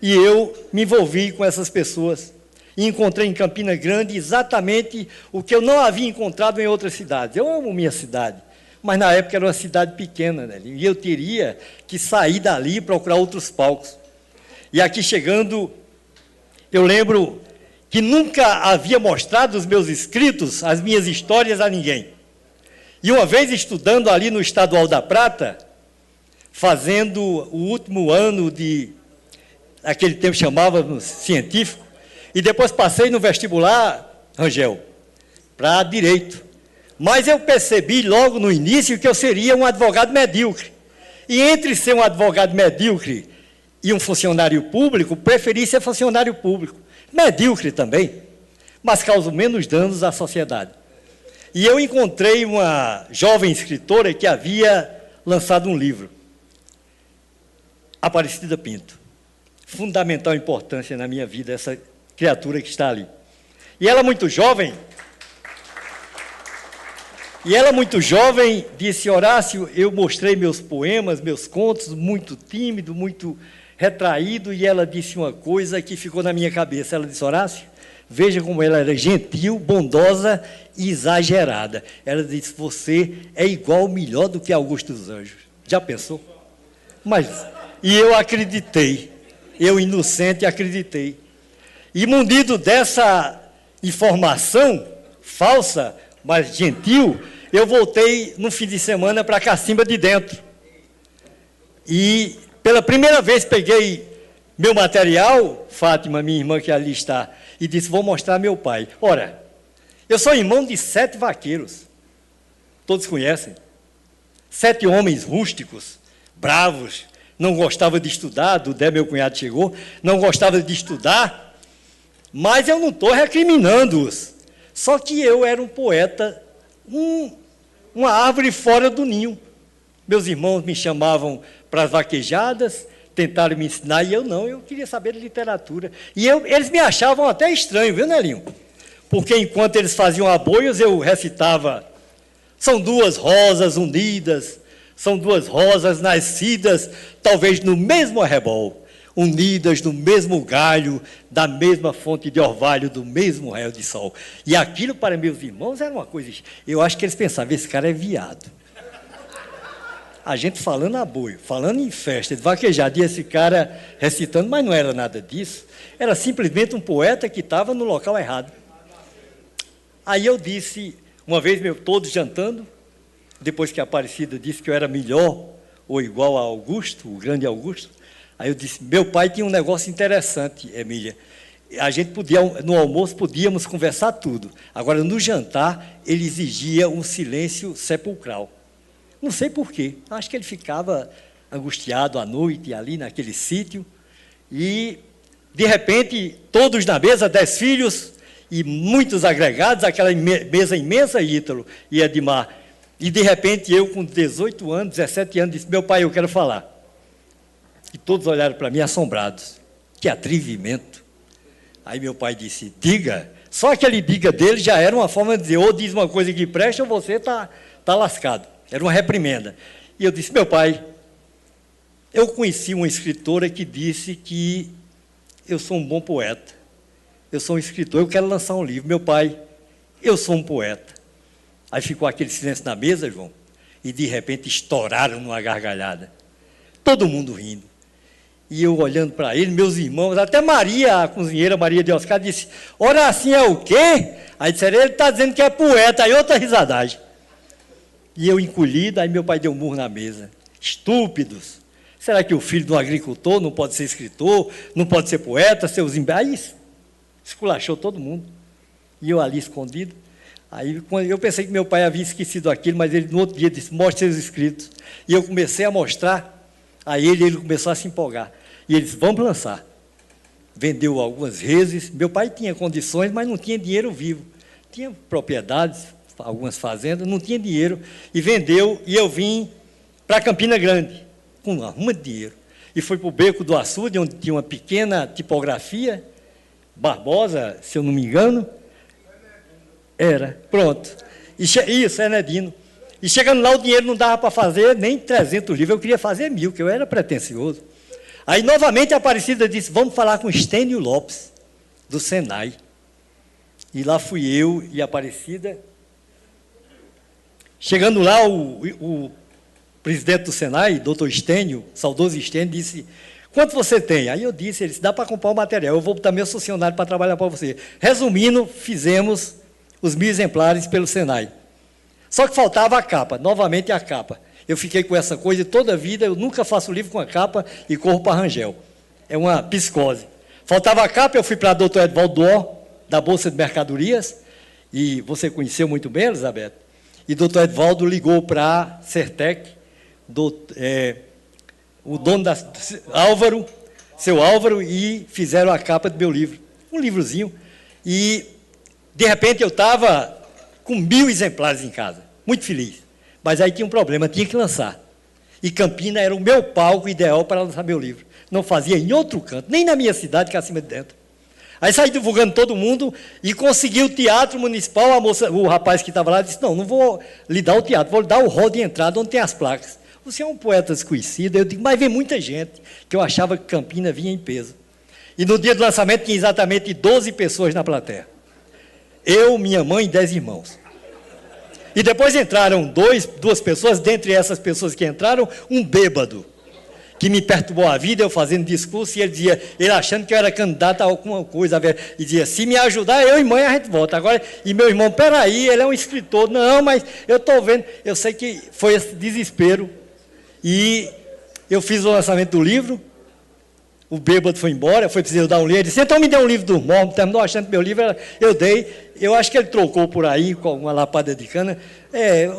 E eu me envolvi com essas pessoas e encontrei em Campina Grande exatamente o que eu não havia encontrado em outras cidades. Eu amo minha cidade. Mas, na época, era uma cidade pequena, né? E eu teria que sair dali e procurar outros palcos. E aqui chegando, eu lembro que nunca havia mostrado os meus escritos, as minhas histórias a ninguém. E uma vez estudando ali no Estadual da Prata, fazendo o último ano de, naquele tempo chamávamos científico, e depois passei no vestibular, Rangel, para Direito. Mas eu percebi logo no início que eu seria um advogado medíocre. E entre ser um advogado medíocre e um funcionário público, preferi ser funcionário público. Medíocre também, mas causa menos danos à sociedade. E eu encontrei uma jovem escritora que havia lançado um livro, Aparecida Pinto. Fundamental importância na minha vida, essa criatura que está ali. E ela muito jovem... disse, Horácio, eu mostrei meus poemas, meus contos, muito tímido, muito retraído, e ela disse uma coisa que ficou na minha cabeça. Ela disse, Horácio, veja como ela era gentil, bondosa e exagerada. Ela disse, você é igual, melhor do que Augusto dos Anjos. Já pensou? E eu acreditei, eu inocente acreditei. E munido dessa informação falsa, mas gentil, eu voltei no fim de semana para Cacimba de Dentro. E, pela primeira vez, peguei meu material, Fátima, minha irmã que ali está, e disse, vou mostrar meu pai. Ora, eu sou irmão de 7 vaqueiros, todos conhecem. 7 homens rústicos, bravos, não gostavam de estudar, Dudé, meu cunhado, chegou, não gostava de estudar, mas eu não estou recriminando-os. Só que eu era um poeta, uma árvore fora do ninho. Meus irmãos me chamavam para as vaquejadas, tentaram me ensinar, e eu não, eu queria saber de literatura. E eles me achavam até estranho, viu, Nelinho? Porque enquanto eles faziam aboios, eu recitava, são 2 rosas unidas, São duas rosas nascidas, talvez no mesmo arrebol, unidas no mesmo galho, da mesma fonte de orvalho, do mesmo raio de sol. E aquilo, para meus irmãos, era uma coisa... Eu acho que eles pensavam, esse cara é viado. A gente falando a boi, falando em festa, de vaquejada, e esse cara recitando, mas não era nada disso. Era simplesmente um poeta que estava no local errado. Aí eu disse, uma vez, todos jantando, depois que a Aparecida disse que eu era melhor ou igual a Augusto, o grande Augusto, aí eu disse, meu pai tinha um negócio interessante, Emília. A gente podia, no almoço, podíamos conversar tudo. Agora, no jantar, ele exigia um silêncio sepulcral. Não sei porquê, acho que ele ficava angustiado à noite, ali naquele sítio, e, de repente, todos na mesa, 10 filhos e muitos agregados, aquela mesa imensa, Ítalo e Edmar. E, de repente, eu, com 18 anos, 17 anos, disse, meu pai, eu quero falar. E todos olharam para mim assombrados. Que atrevimento. Aí meu pai disse, diga. Só aquele diga dele já era uma forma de dizer, ou diz uma coisa que presta, ou você está lascado. Era uma reprimenda. E eu disse, meu pai, eu conheci uma escritora que disse que eu sou um bom poeta. Eu sou um escritor, eu quero lançar um livro. Meu pai, eu sou um poeta. Aí ficou aquele silêncio na mesa, João, e de repente estouraram numa gargalhada. Todo mundo rindo. E eu olhando para ele, meus irmãos, até Maria, a cozinheira, Maria de Oscar, disse, ora assim é o quê? Aí disseram, ele está dizendo que é poeta. Aí outra risadagem. E eu encolhido, aí meu pai deu um murro na mesa. Estúpidos. Será que o filho de um agricultor não pode ser escritor, não pode ser poeta, seus aí esculachou todo mundo. E eu ali escondido. Aí eu pensei que meu pai havia esquecido aquilo, mas ele no outro dia disse, mostre seus escritos. E eu comecei a mostrar a ele, ele começou a se empolgar. E ele disse, vamos lançar. Vendeu algumas vezes. Meu pai tinha condições, mas não tinha dinheiro vivo. Tinha propriedades, algumas fazendas, não tinha dinheiro, e vendeu, e eu vim para Campina Grande, com uma ruma de dinheiro. E fui para o Beco do Açude, onde tinha uma pequena tipografia, Barbosa, se eu não me engano. Era, pronto. Isso, Enedino. E chegando lá, o dinheiro não dava para fazer nem 300 livros, eu queria fazer 1000, que eu era pretensioso. Aí, novamente, a Aparecida disse, vamos falar com Estênio Lopes, do Senai. E lá fui eu e a Aparecida. Chegando lá, o presidente do Senai, doutor Estênio, saudoso Estênio, disse, quanto você tem? Aí eu disse, ele disse, dá para comprar o material, eu vou botar meu funcionário para trabalhar para você. Resumindo, fizemos os 1000 exemplares pelo Senai. Só que faltava a capa, novamente a capa. Eu fiquei com essa coisa e toda a vida, eu nunca faço livro com a capa e corro para Rangel. É uma psicose. Faltava a capa, eu fui para o doutor Edvaldo Dó, da Bolsa de Mercadorias, e você conheceu muito bem, Elizabeth, e o doutor Edvaldo ligou para a Sertec, o dono da Álvaro, seu Álvaro, e fizeram a capa do meu livro. Um livrozinho. E, de repente, eu estava com 1000 exemplares em casa, muito feliz. Mas aí tinha um problema, tinha que lançar. E Campina era o meu palco ideal para lançar meu livro. Não fazia em outro canto, nem na minha cidade, que é acima de dentro. Aí saí divulgando todo mundo e consegui o Teatro Municipal. A moça, o rapaz que estava lá disse, não vou lhe dar o teatro, vou lhe dar o hall de entrada onde tem as placas. Você é um poeta desconhecido. Eu digo, mas vem muita gente, que eu achava que Campina vinha em peso. E no dia do lançamento tinha exatamente 12 pessoas na plateia. Eu, minha mãe e 10 irmãos. E depois entraram duas pessoas, dentre essas pessoas que entraram, um bêbado, que me perturbou a vida, eu fazendo discurso, e ele achando que eu era candidato a alguma coisa, e dizia, se me ajudar, eu e mãe a gente volta. Agora, e meu irmão, peraí, ele é um escritor. Não, mas eu estou vendo, eu sei que foi esse desespero. E eu fiz o lançamento do livro, o bêbado foi embora, foi preciso dar um livro, ele disse, então me dê um livro do Mormon, terminou achando que meu livro era, eu dei, eu acho que ele trocou por aí com uma lapada de cana,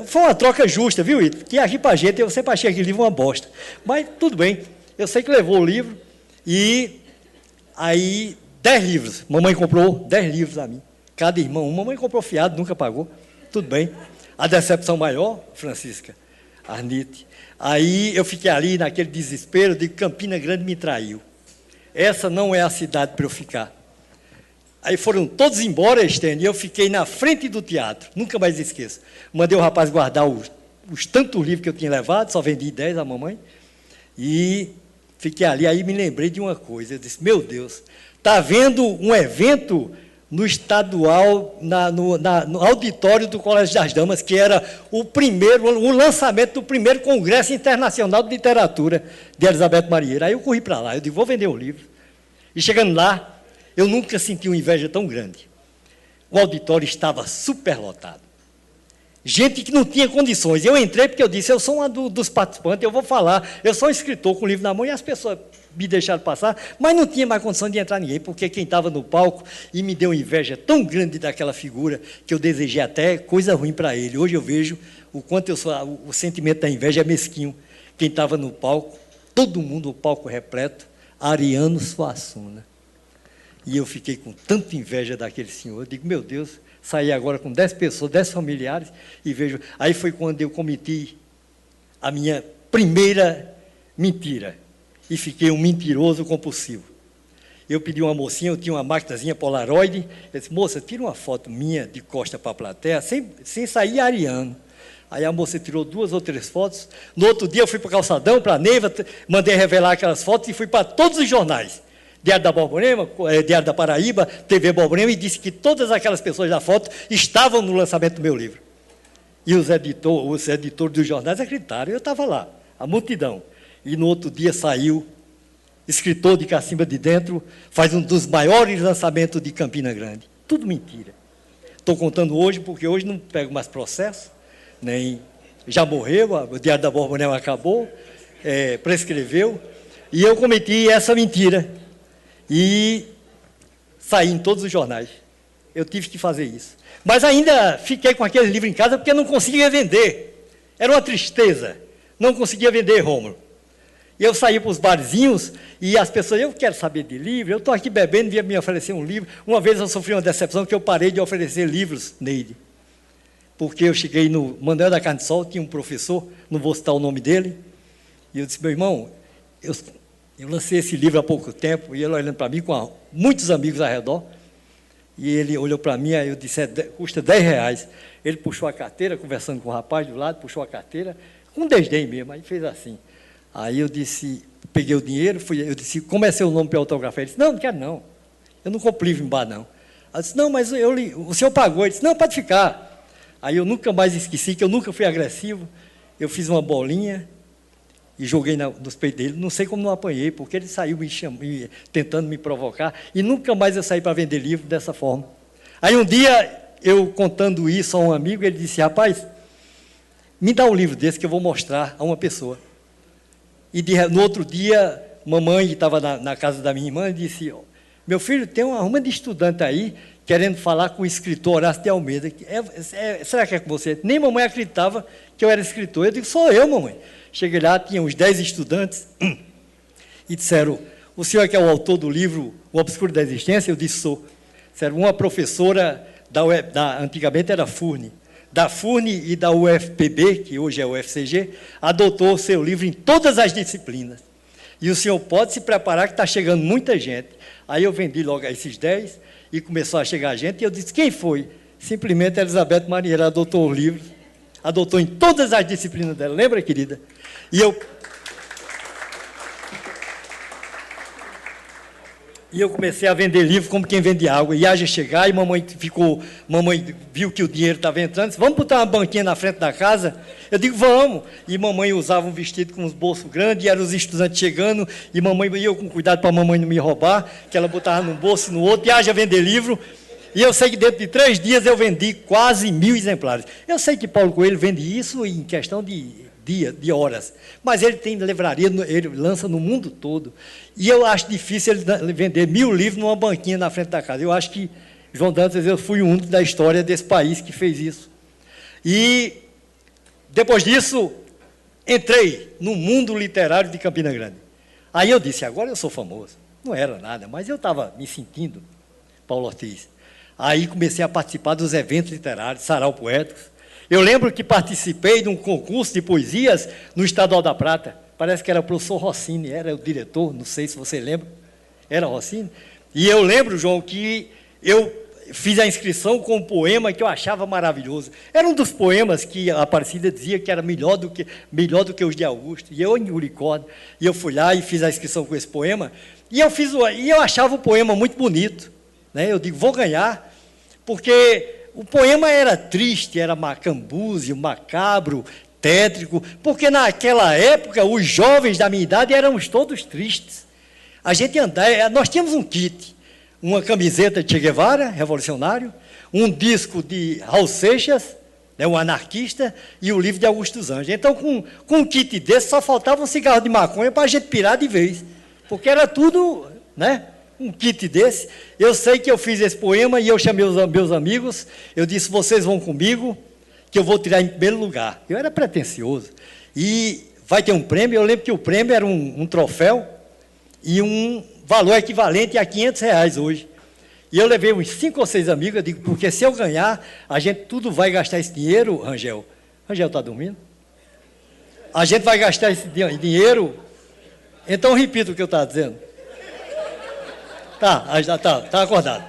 foi uma troca justa, viu, Ito? Que aqui pra gente, eu sempre achei aquele livro uma bosta, mas tudo bem, eu sei que levou o livro, e aí 10 livros, mamãe comprou 10 livros a mim, cada irmão, mamãe comprou fiado, nunca pagou, tudo bem, a decepção maior, Francisca Arnite, aí eu fiquei ali naquele desespero de que Campina Grande me traiu. Essa não é a cidade para eu ficar. Aí foram todos embora, Estênio, e eu fiquei na frente do teatro, nunca mais esqueço. Mandei o rapaz guardar os tantos livros que eu tinha levado, só vendi 10 à mamãe, e fiquei ali. Aí me lembrei de uma coisa, eu disse, meu Deus, está havendo um evento no estadual, no auditório do Colégio das Damas, que era o lançamento do primeiro Congresso Internacional de Literatura de Elizabeth Marieira. Aí eu corri para lá, eu disse, vou vender o livro. E chegando lá, eu nunca senti uma inveja tão grande. O auditório estava superlotado. Gente que não tinha condições. Eu entrei porque eu disse, eu sou um dos participantes, eu vou falar, eu sou um escritor com o livro na mão, e as pessoas me deixaram passar, mas não tinha mais condição de entrar ninguém, porque quem estava no palco, e me deu inveja tão grande daquela figura, que eu desejei até coisa ruim para ele. Hoje eu vejo o quanto o sentimento da inveja é mesquinho. Quem estava no palco, todo mundo, o palco repleto, Ariano Suassuna. E eu fiquei com tanta inveja daquele senhor, eu digo, meu Deus, saí agora com 10 pessoas, 10 familiares, e vejo... Aí foi quando eu cometi a minha primeira mentira, e fiquei um mentiroso compulsivo. Eu pedi uma mocinha, eu tinha uma maquinazinha Polaroid, eu disse, moça, tira uma foto minha de costa para a plateia, sem sair Ariano. Aí a moça tirou 2 ou 3 fotos. No outro dia eu fui para o Calçadão, para a Neiva, mandei revelar aquelas fotos e fui para todos os jornais. Diário da Borborema, Diário da Paraíba, TV Borborema, e disse que todas aquelas pessoas da foto estavam no lançamento do meu livro. E os editores dos jornais acreditaram, eu estava lá, a multidão. E no outro dia saiu, escritor de Cacimba de Dentro, faz um dos maiores lançamentos de Campina Grande. Tudo mentira. Estou contando hoje, porque hoje não pego mais processo, nem já morreu, o Diário da Borborema acabou, prescreveu, e eu cometi essa mentira. E saí em todos os jornais. Eu tive que fazer isso. Mas ainda fiquei com aquele livro em casa, porque não conseguia vender. Era uma tristeza. Não conseguia vender, Rômulo. E eu saí para os barzinhos, e as pessoas, eu quero saber de livro, eu estou aqui bebendo, via me oferecer um livro. Uma vez eu sofri uma decepção, que eu parei de oferecer livros nele. Porque eu cheguei no Manuel da Carne de Sol, tinha um professor, não vou citar o nome dele, e eu disse, meu irmão, eu lancei esse livro há pouco tempo, e ele olhando para mim, com muitos amigos ao redor, e ele olhou para mim, aí eu disse, custa R$10. Ele puxou a carteira, conversando com o rapaz do lado, puxou a carteira, com desdém mesmo, aí fez assim. Aí eu disse, peguei o dinheiro, eu disse, como é seu nome para autografar? Ele disse, não quero não, eu não compro livro em bar, não. Eu disse, não, mas o senhor pagou. Ele disse, não, pode ficar. Aí eu nunca mais esqueci, que eu nunca fui agressivo, eu fiz uma bolinha, e joguei nos peitos dele, não sei como não apanhei, porque ele saiu tentando me provocar, e nunca mais eu saí para vender livro dessa forma. Aí um dia, eu contando isso a um amigo, ele disse, rapaz, me dá um livro desse que eu vou mostrar a uma pessoa. E no outro dia, mamãe estava na casa da minha irmã e disse, meu filho, tem uma ruma de estudante aí, querendo falar com o escritor Horácio de Almeida. Será que é com você? Nem mamãe acreditava que eu era escritor. Eu digo, sou eu, mamãe. Cheguei lá, tinha uns 10 estudantes, e disseram, o senhor é que é o autor do livro O Obscuro da Existência? Eu disse, sou. Disseram, uma professora, antigamente era FURNE, da FURNE e da UFPB, que hoje é o UFCG, adotou o seu livro em todas as disciplinas. E o senhor pode se preparar que está chegando muita gente. Aí eu vendi logo esses 10, e começou a chegar gente, e eu disse, quem foi? Simplesmente a Elizabeth Marieira adotou o livro, adotou em todas as disciplinas dela, lembra, querida? E eu comecei a vender livro como quem vende água. E haja chegar, e mamãe viu que o dinheiro estava entrando, disse, vamos botar uma banquinha na frente da casa? Eu digo, vamos. E mamãe usava um vestido com uns bolsos grandes, e eram os estudantes chegando, e eu com cuidado para a mamãe não me roubar, que ela botava num bolso e no outro, e haja vender livro. E eu sei que dentro de 3 dias eu vendi quase 1000 exemplares. Eu sei que Paulo Coelho vende isso em questão de horas, mas ele tem livraria, ele lança no mundo todo. E eu acho difícil ele vender 1000 livros numa banquinha na frente da casa. Eu acho que, João Dantas, eu fui o único da história desse país que fez isso. E, depois disso, entrei no mundo literário de Campina Grande. Aí eu disse, agora eu sou famoso. Não era nada, mas eu estava me sentindo Paulo Ortiz. Aí comecei a participar dos eventos literários, sarau poéticos. Eu lembro que participei de um concurso de poesias no Estadual da Prata. Parece que era o professor Rossini, era o diretor, não sei se você lembra. Era Rossini. E eu lembro, João, que eu fiz a inscrição com um poema que eu achava maravilhoso. Era um dos poemas que a Aparecida dizia que era melhor do que os de Augusto. E eu engoli corda. E eu fui lá e fiz a inscrição com esse poema. E eu achava o poema muito bonito. Né? Eu digo, vou ganhar, porque o poema era triste, era macambúzio, macabro, tétrico, porque naquela época os jovens da minha idade éramos todos tristes. A gente andava, nós tínhamos um kit, uma camiseta de Che Guevara, revolucionário, um disco de Raul Seixas, né, um anarquista, e o livro de Augusto dos Anjos. Então, com um kit desse, só faltava um cigarro de maconha para a gente pirar de vez, porque era tudo, né, um kit desse. Eu sei que eu fiz esse poema e eu chamei os meus amigos, eu disse, vocês vão comigo, que eu vou tirar em primeiro lugar. Eu era pretensioso. E vai ter um prêmio, eu lembro que o prêmio era um troféu e um valor equivalente a R$500 hoje. E eu levei uns 5 ou 6 amigos, eu digo, porque se eu ganhar, a gente tudo vai gastar esse dinheiro, Rangel. Rangel está dormindo? A gente vai gastar esse dinheiro. Então, repita o que eu estava dizendo. Tá acordado.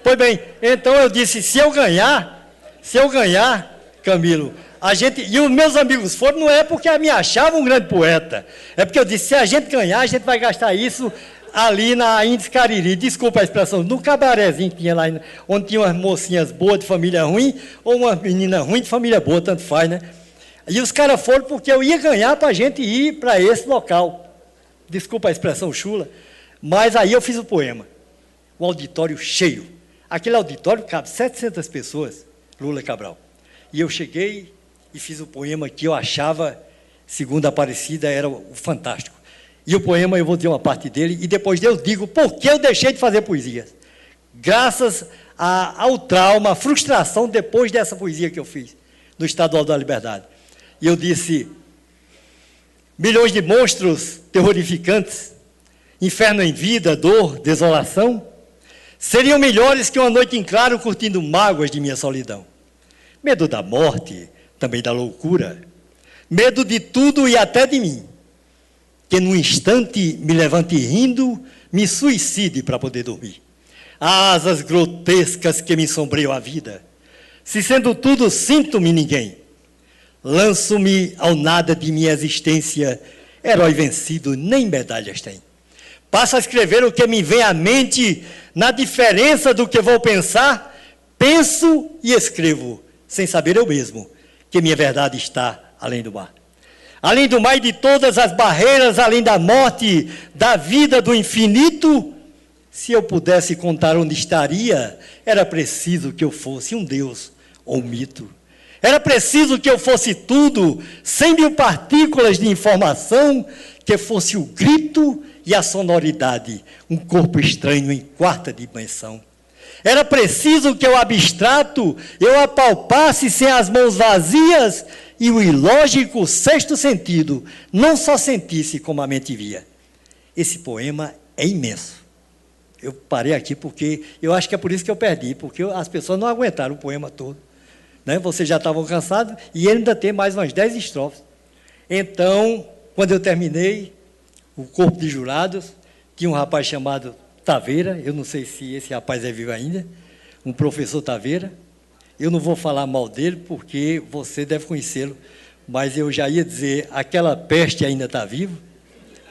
Pois bem, então eu disse, se eu ganhar, Camilo, e os meus amigos foram, não é porque me achavam um grande poeta, é porque eu disse, se a gente ganhar, a gente vai gastar isso ali na Índice Cariri, desculpa a expressão, no cabarezinho que tinha lá, onde tinha umas mocinhas boas de família ruim, ou uma menina ruim de família boa, tanto faz, né? E os caras foram porque eu ia ganhar para a gente ir para esse local. Desculpa a expressão chula, mas aí eu fiz o poema. O auditório cheio. Aquele auditório cabe 700 pessoas, Lula Cabral. E eu cheguei e fiz o poema que eu achava, segundo a Aparecida, era o fantástico. E o poema, eu vou dizer uma parte dele, e depois eu digo por que eu deixei de fazer poesia. Graças ao trauma, à frustração depois dessa poesia que eu fiz, no Estadual da Liberdade. E eu disse, milhões de monstros terrorificantes, inferno em vida, dor, desolação, seriam melhores que uma noite em claro curtindo mágoas de minha solidão. Medo da morte, também da loucura, medo de tudo e até de mim, que num instante me levante rindo, me suicide para poder dormir. Asas grotescas que me sombreiam a vida, se sendo tudo sinto-me ninguém, lanço-me ao nada de minha existência, herói vencido nem medalhas tem. Passo a escrever o que me vem à mente, na diferença do que vou pensar, penso e escrevo, sem saber eu mesmo, que minha verdade está além do mar. Além do mar e de todas as barreiras, além da morte, da vida, do infinito, se eu pudesse contar onde estaria, era preciso que eu fosse um Deus ou um mito. Era preciso que eu fosse tudo, 100.000 partículas de informação, que fosse o grito e a sonoridade, um corpo estranho em 4ª dimensão. Era preciso que o abstrato eu apalpasse sem as mãos vazias e o ilógico 6º sentido não só sentisse como a mente via. Esse poema é imenso. Eu parei aqui porque eu acho que é por isso que eu perdi, porque as pessoas não aguentaram o poema todo. Né? Vocês já estavam cansados e ele ainda tem mais umas 10 estrofes. Então, quando eu terminei, o corpo de jurados, tinha um rapaz chamado Taveira, eu não sei se esse rapaz é vivo ainda, um professor Taveira. Eu não vou falar mal dele, porque você deve conhecê-lo, mas eu já ia dizer, aquela peste ainda está vivo?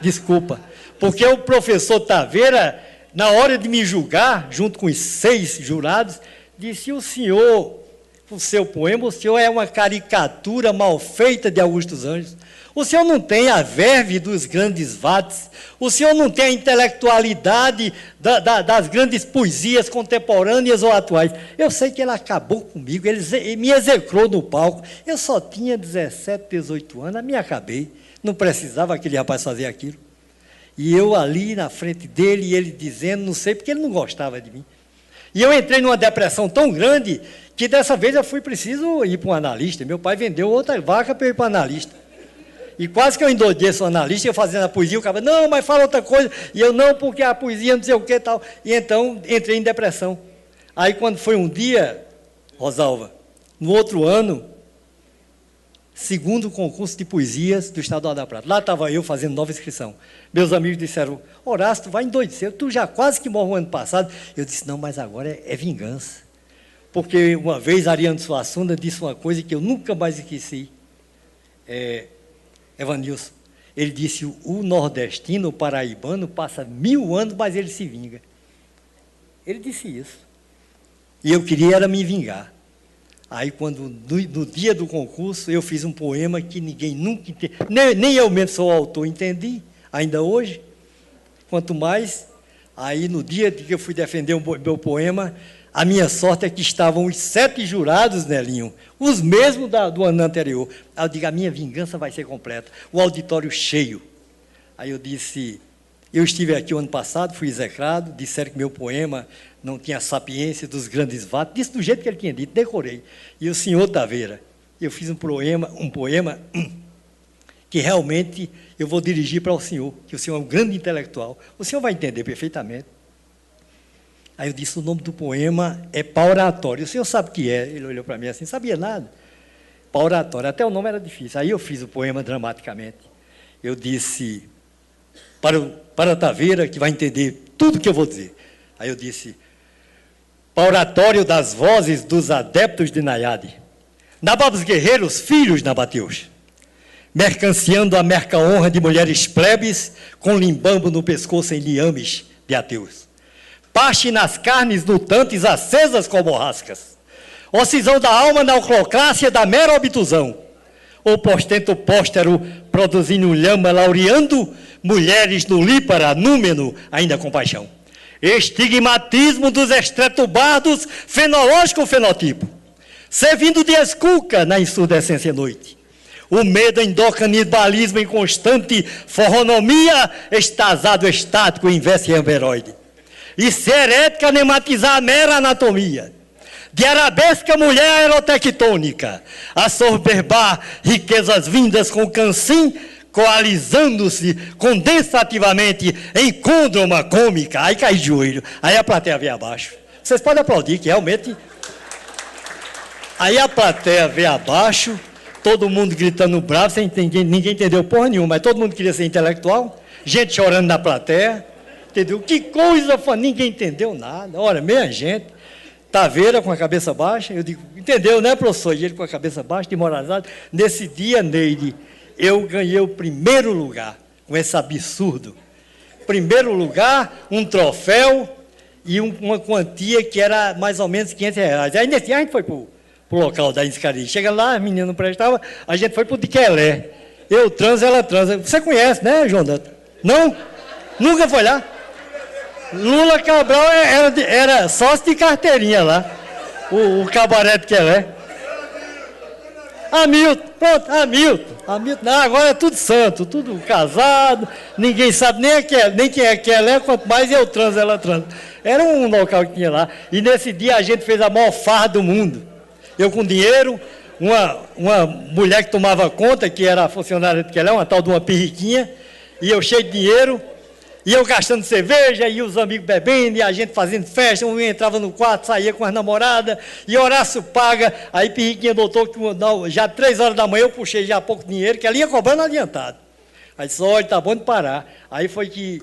Desculpa, porque o professor Taveira, na hora de me julgar, junto com os 6 jurados, disse, o senhor, o seu poema, o senhor é uma caricatura mal feita de Augusto dos Anjos. O senhor não tem a verve dos grandes vates, o senhor não tem a intelectualidade das grandes poesias contemporâneas ou atuais. Eu sei que ele acabou comigo, ele me execrou no palco. Eu só tinha 17, 18 anos, me acabei. Não precisava aquele rapaz fazer aquilo. E eu ali na frente dele, e ele dizendo, não sei, porque ele não gostava de mim. E eu entrei numa depressão tão grande, que dessa vez eu fui preciso ir para um analista. Meu pai vendeu outra vaca para eu ir para o analista. E quase que eu endoideço o analista, eu fazendo a poesia, o cara, não, mas fala outra coisa. E eu, não, porque a poesia não sei o que e tal. E então, entrei em depressão. Aí, quando foi um dia, Rosalva, no outro ano, 2º concurso de poesias do Estadual da Prata. Lá estava eu fazendo nova inscrição. Meus amigos disseram, Horácio, tu vai endoidecer, tu já quase que morreu o ano passado. Eu disse, não, mas agora é vingança. porque uma vez Ariano Suassuna disse uma coisa que eu nunca mais esqueci. Evanilson, ele disse, o nordestino, o paraibano, passa 1000 anos, mas ele se vinga. Ele disse isso. E eu queria era me vingar. Aí, no dia do concurso, eu fiz um poema que ninguém nunca entendeu, nem eu mesmo sou autor, entendi, ainda hoje. Quanto mais, aí no dia que eu fui defender o meu poema, a minha sorte é que estavam os 7 jurados, Nelinho, os mesmos do ano anterior. Aí eu digo, a minha vingança vai ser completa. O auditório cheio. Aí eu disse, eu estive aqui o ano passado, fui execrado, disseram que meu poema não tinha a sapiência dos grandes vatos, disse do jeito que ele tinha dito, decorei. E o senhor Taveira, eu fiz um poema que realmente eu vou dirigir para o senhor, que o senhor é um grande intelectual, o senhor vai entender perfeitamente. Aí eu disse, o nome do poema é Pauratório. O senhor sabe o que é? Ele olhou para mim assim, sabia nada. Pauratório, até o nome era difícil. Aí eu fiz o poema dramaticamente. Eu disse, para Taveira, que vai entender tudo o que eu vou dizer. Aí eu disse, Pauratório das vozes dos adeptos de Nayade. Nababos guerreiros, filhos Nabateus. Mercanciando a merca-honra de mulheres plebes, com limbambo no pescoço em liames de ateus. Paste nas carnes lutantes acesas como borrascas. Ocisão da alma na oclocrácia da mera obtusão. O postento póstero produzindo lhama laureando, mulheres no lípara, númeno, ainda com paixão. Estigmatismo dos estretobardos, fenológico fenotipo. Servindo de escuca na ensurdecência noite. O medo endocanibalismo em constante forronomia, estasado estático investe amberoide. E ser herética nematizar a mera anatomia. De arabesca mulher aerotectônica, a soberbar riquezas vindas com cancim, coalizando-se condensativamente em côndroma cômica. Aí cai de joelho, aí a plateia vem abaixo. Vocês podem aplaudir, que realmente... Aí a plateia vem abaixo, todo mundo gritando bravo, sem ninguém entendeu porra nenhuma, mas todo mundo queria ser intelectual, gente chorando na plateia. Entendeu? Que coisa, ninguém entendeu nada. Ora, meia gente, Taveira com a cabeça baixa, eu digo, entendeu, né, professor? E ele com a cabeça baixa, demoralizado. Nesse dia, Neide, eu ganhei o primeiro lugar, com esse absurdo. Primeiro lugar, um troféu e uma quantia que era mais ou menos R$500. Aí nesse dia a gente foi para o local da inscrição. Chega lá, a menina não prestava, a gente foi para o Diquelé. Eu transo, ela transa. Você conhece, né, João Dantas? Não? Nunca foi lá? Lula Cabral era sócio de carteirinha lá, o cabaré de Quelé. Hamilton, pronto, Hamilton. Não, agora é tudo santo, tudo casado, ninguém sabe nem quem é Quelé, quanto mais eu transo, ela transa. Era um local que tinha lá, e nesse dia a gente fez a maior farra do mundo. Eu com dinheiro, uma mulher que tomava conta, que era funcionária de Quelé, uma tal de uma pirriquinha, e eu cheio de dinheiro, e eu gastando cerveja, e os amigos bebendo, e a gente fazendo festa, um entrava no quarto, saía com as namoradas, e Horácio paga, aí Pirriquinha botou que já 3 horas da manhã eu puxei já pouco dinheiro, que ali ia cobrando adiantado. Aí disse, olha, tá bom de parar. Aí foi que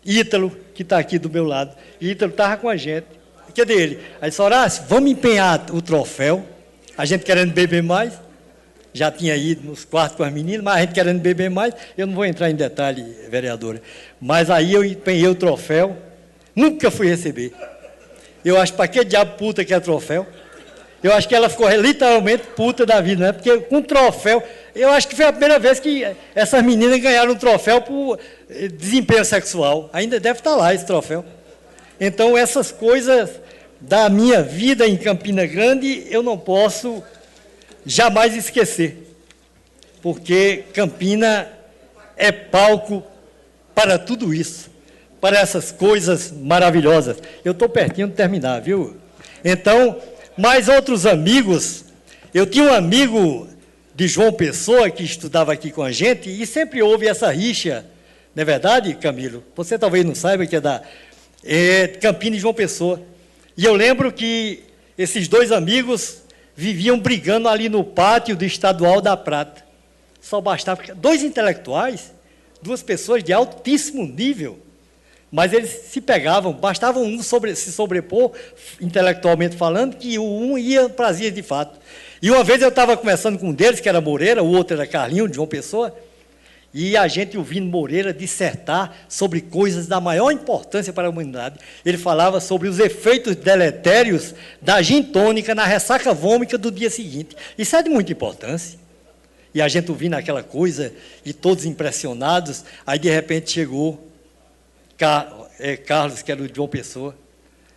Ítalo, que está aqui do meu lado, Ítalo estava com a gente. Cadê ele? Aí disse, Horácio, vamos empenhar o troféu, a gente querendo beber mais. Já tinha ido nos quartos com as meninas, mas a gente querendo beber mais, eu não vou entrar em detalhe, vereadora. Mas aí eu empenhei o troféu, nunca fui receber. Eu acho, para que diabo puta que é troféu? Eu acho que ela ficou literalmente puta da vida, né? Porque com troféu, eu acho que foi a primeira vez que essas meninas ganharam um troféu por desempenho sexual. Ainda deve estar lá esse troféu. Então, essas coisas da minha vida em Campina Grande, eu não posso jamais esquecer, porque Campina é palco para tudo isso, para essas coisas maravilhosas. Eu estou pertinho de terminar, viu? Então, mais outros amigos, eu tinha um amigo de João Pessoa que estudava aqui com a gente e sempre houve essa rixa, não é verdade, Camilo? Você talvez não saiba que é da Campina e João Pessoa. E eu lembro que esses 2 amigos viviam brigando ali no pátio do Estadual da Prata. Só bastava 2 intelectuais, 2 pessoas de altíssimo nível, mas eles se pegavam, bastava um se sobrepor, intelectualmente falando, que o um ia para as vias de fato. E uma vez eu estava conversando com um deles, que era Moreira, o outro era Carlinho, de João Pessoa, e a gente ouvindo Moreira dissertar sobre coisas da maior importância para a humanidade. Ele falava sobre os efeitos deletérios da gin tônica na ressaca vômica do dia seguinte. Isso é de muita importância. E a gente ouvindo aquela coisa, e todos impressionados, aí de repente chegou Carlos, que era o João Pessoa,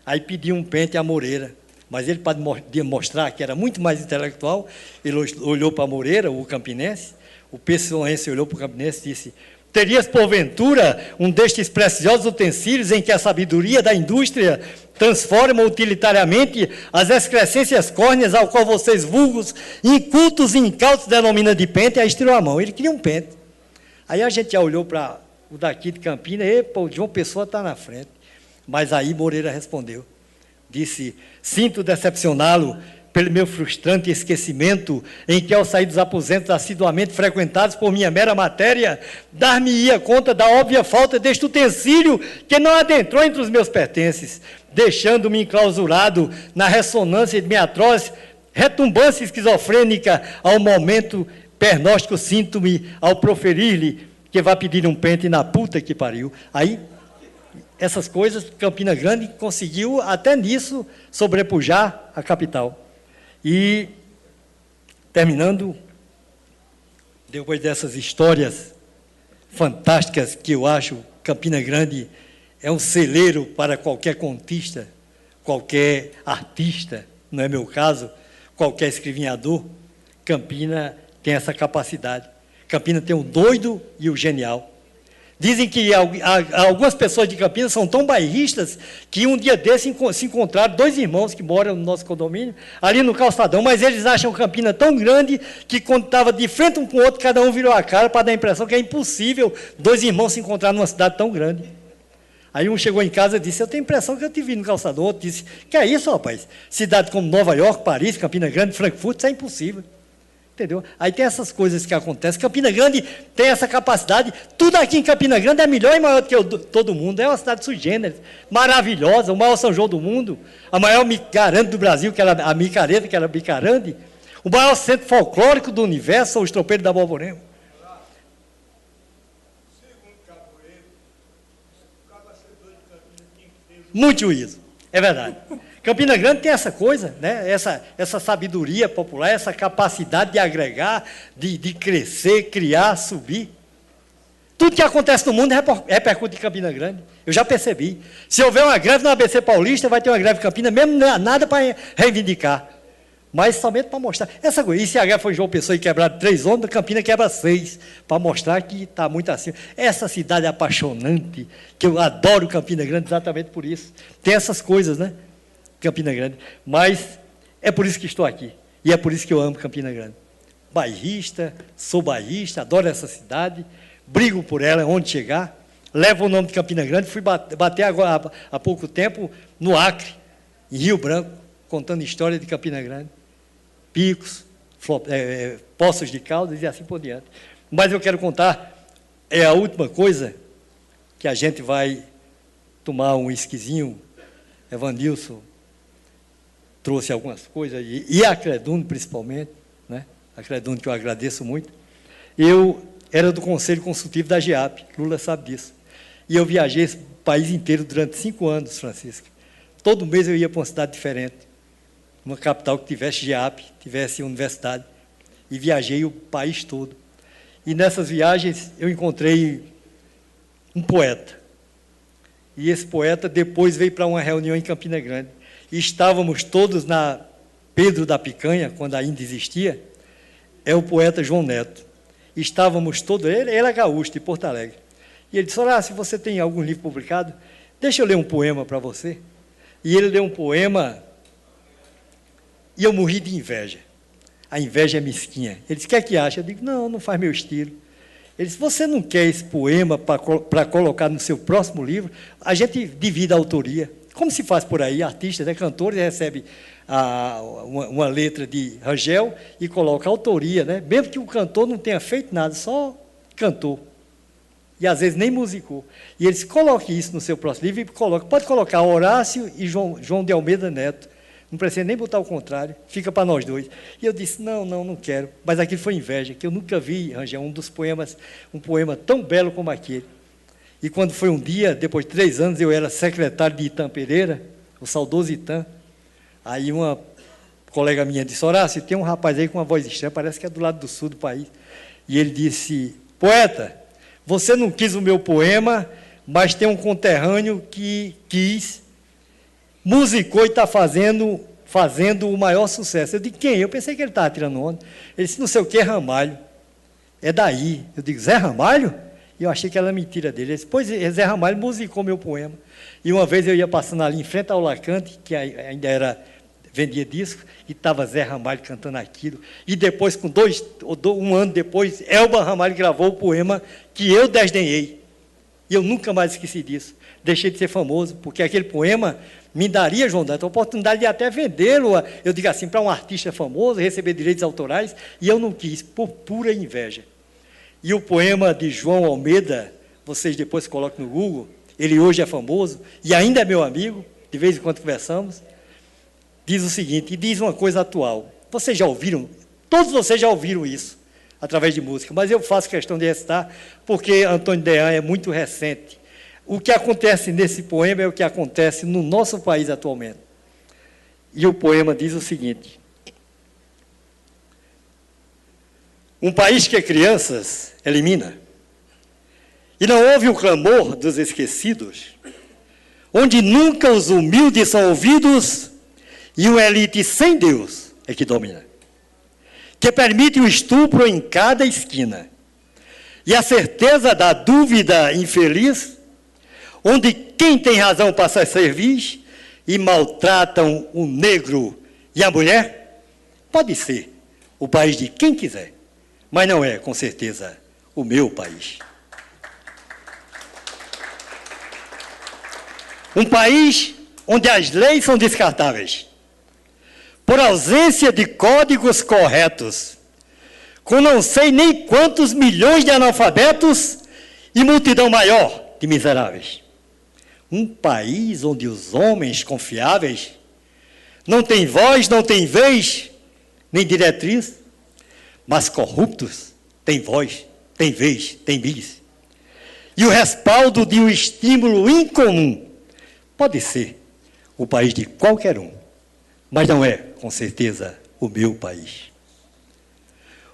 aí pediu um pente a Moreira. Mas ele, para demonstrar que era muito mais intelectual, ele olhou para Moreira, o campinense, o pessoense olhou para o campinense e disse: terias, porventura, um destes preciosos utensílios em que a sabedoria da indústria transforma utilitariamente as excrescências córneas ao qual vocês vulgos, incultos e incautos, denominam de pente, e aí estirou a mão. Ele queria um pente. Aí a gente já olhou para o daqui de Campinas, epa, o João Pessoa está na frente. Mas aí Moreira respondeu, disse: sinto decepcioná-lo pelo meu frustrante esquecimento, em que, ao sair dos aposentos assiduamente frequentados por minha mera matéria, dar-me-ia conta da óbvia falta deste utensílio que não adentrou entre os meus pertences, deixando-me enclausurado na ressonância de minha atroz retumbância esquizofrênica. Ao momento pernóstico sinto-me ao proferir-lhe que vai pedir um pente na puta que pariu. Aí, essas coisas, Campina Grande conseguiu, até nisso, sobrepujar a capital. E, terminando, depois dessas histórias fantásticas, que eu acho Campina Grande é um celeiro para qualquer contista, qualquer artista, não é meu caso, qualquer escrivinhador, Campina tem essa capacidade. Campina tem o doido e o genial. Dizem que algumas pessoas de Campinas são tão bairristas que um dia desse se encontraram dois irmãos que moram no nosso condomínio, ali no calçadão, mas eles acham Campina tão grande que, quando estava de frente um com o outro, cada um virou a cara para dar a impressão que é impossível dois irmãos se encontrar numa cidade tão grande. Aí um chegou em casa e disse: eu tenho a impressão que eu te vi no calçadão. O outro disse: que é isso, rapaz? Cidade como Nova York, Paris, Campina Grande, Frankfurt, isso é impossível. Entendeu? Aí tem essas coisas que acontecem. Campina Grande tem essa capacidade. Tudo aqui em Campina Grande é melhor e maior do que todo mundo. É uma cidade sui generis, maravilhosa, o maior São João do mundo, a maior micarande do Brasil, que era a micareta, que era a bicarande, o maior centro folclórico do universo, o Estropeiro da Borborema. Muito juízo, é verdade. Campina Grande tem essa coisa, né? essa sabedoria popular, essa capacidade de agregar, de crescer, criar, subir. Tudo que acontece no mundo repercute em Campina Grande. Eu já percebi. Se houver uma greve no ABC Paulista, vai ter uma greve em Campina, mesmo nada para reivindicar, mas somente para mostrar. Essa coisa. E se a greve foi em João Pessoa e quebrar 3 ônibus, Campina quebra 6, para mostrar que está muito acima. Essa cidade é apaixonante, que eu adoro Campina Grande exatamente por isso. Tem essas coisas, né? Campina Grande, mas é por isso que estou aqui, e é por isso que eu amo Campina Grande. Bairrista, sou bairrista, adoro essa cidade, brigo por ela onde chegar, levo o nome de Campina Grande, fui bater agora há pouco tempo no Acre, em Rio Branco, contando história de Campina Grande, picos, poços de Caldas e assim por diante. Mas eu quero contar, é a última coisa, que a gente vai tomar um whiskyzinho. Evanilson trouxe algumas coisas, e a Creduno, principalmente, né? A Creduno, que eu agradeço muito. Eu era do Conselho Consultivo da GEAP, Lula sabe disso. E eu viajei esse país inteiro durante 5 anos, Francisco. Todo mês eu ia para uma cidade diferente, uma capital que tivesse GEAP, tivesse universidade, e viajei o país todo. E nessas viagens eu encontrei um poeta. E esse poeta depois veio para uma reunião em Campina Grande. E estávamos todos na Pedro da Picanha, quando ainda existia, é o poeta João Neto. E estávamos todos, ele é gaúcho, de Porto Alegre. E ele disse: olha, se você tem algum livro publicado, deixa eu ler um poema para você. E ele leu um poema, e eu morri de inveja. A inveja é mesquinha. Ele disse: o que é que acha? Eu digo: não, não faz meu estilo. Ele disse: você não quer esse poema para colocar no seu próximo livro? A gente divide a autoria. Como se faz por aí, artistas, né, cantores, recebem uma letra de Rangel e coloca a autoria, né, mesmo que o cantor não tenha feito nada, só cantou. e às vezes nem musicou. E ele disse, coloque isso no seu próximo livro e pode colocar Horácio e João de Almeida Neto. Não precisa nem botar o contrário, fica para nós dois. E eu disse, não quero. Mas aquilo foi inveja, que eu nunca vi, Rangel, um poema tão belo como aquele. E quando foi um dia, depois de 3 anos, eu era secretário de Itam Pereira, o saudoso Itam. Aí uma colega minha disse, Horácio, tem um rapaz aí com uma voz estranha, parece que é do lado do sul do país. E ele disse, poeta, você não quis o meu poema, mas tem um conterrâneo que quis, musicou e está fazendo o maior sucesso. Eu digo, quem? Eu pensei que ele estava tirando onda. Ele disse, não sei o que, Ramalho. É daí. Eu digo, Zé Ramalho? E eu achei que era mentira dele. Ele disse, pois Zé Ramalho musicou meu poema. E uma vez eu ia passando ali em frente ao Lacante, que ainda vendia disco, e estava Zé Ramalho cantando aquilo. E depois, com 1 ano depois, Elba Ramalho gravou o poema que eu desdenhei. E eu nunca mais esqueci disso. Deixei de ser famoso, porque aquele poema me daria, João Dantas, a oportunidade de até vendê-lo, eu digo assim, para um artista famoso, receber direitos autorais, e eu não quis, por pura inveja. E o poema de João Almeida, vocês depois colocam no Google, ele hoje é famoso, e ainda é meu amigo, de vez em quando conversamos, diz o seguinte, e diz uma coisa atual. Vocês já ouviram, todos vocês já ouviram isso, através de música, mas eu faço questão de recitar, porque Antônio Dean é muito recente. O que acontece nesse poema é o que acontece no nosso país atualmente. E o poema diz o seguinte, um país que crianças elimina, e não ouve o clamor dos esquecidos, onde nunca os humildes são ouvidos, e uma elite sem Deus é que domina, que permite o estupro em cada esquina, e a certeza da dúvida infeliz, onde quem tem razão passa a servir, e maltratam o negro e a mulher, pode ser o país de quem quiser, mas não é, com certeza, o meu país. Um país onde as leis são descartáveis, por ausência de códigos corretos, com não sei nem quantos milhões de analfabetos e multidão maior de miseráveis. Um país onde os homens confiáveis não têm voz, não têm vez, nem diretriz, mas corruptos têm voz, têm vez, têm bis. E o respaldo de um estímulo incomum pode ser o país de qualquer um, mas não é, com certeza, o meu país.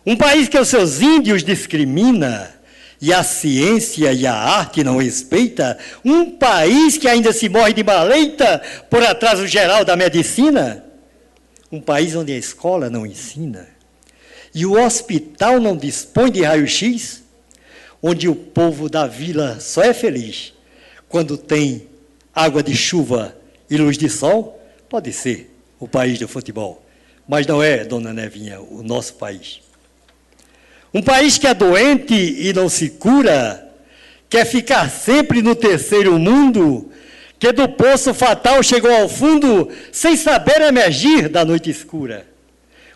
Um país que os seus índios discrimina, e a ciência e a arte não respeita, um país que ainda se morre de maleita por atraso geral da medicina, um país onde a escola não ensina, e o hospital não dispõe de raio-x, onde o povo da vila só é feliz quando tem água de chuva e luz de sol, pode ser o país do futebol, mas não é, dona Nevinha, o nosso país. Um país que é doente e não se cura, quer ficar sempre no terceiro mundo, que do poço fatal chegou ao fundo, sem saber emergir da noite escura.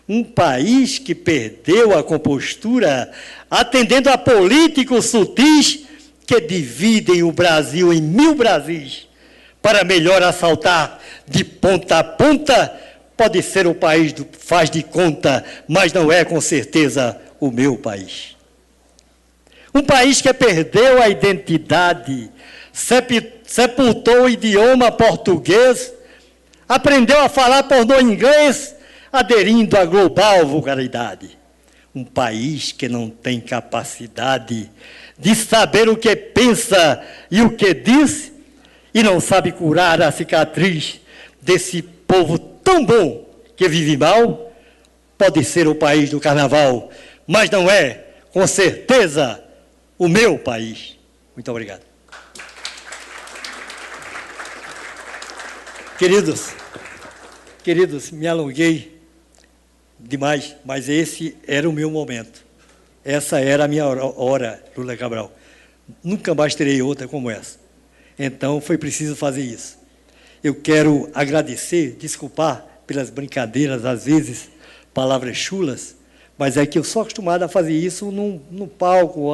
Um país que perdeu a compostura, atendendo a políticos sutis que dividem o Brasil em 1000 Brasis, para melhor assaltar de ponta a ponta, pode ser o país do faz de conta, mas não é com certeza o meu país. Um país que perdeu a identidade, sepultou o idioma português, aprendeu a falar pornô inglês, aderindo à global vulgaridade. Um país que não tem capacidade de saber o que pensa e o que diz, e não sabe curar a cicatriz desse povo tão bom que vive mal, pode ser o país do carnaval, mas não é, com certeza, o meu país. Muito obrigado. Queridos, me alonguei demais, mas esse era o meu momento. Essa era a minha hora, Lula Cabral. Nunca mais terei outra como essa. Então, foi preciso fazer isso. Eu quero agradecer, desculpar pelas brincadeiras, às vezes, palavras chulas, Mas é que eu sou acostumado a fazer isso no palco,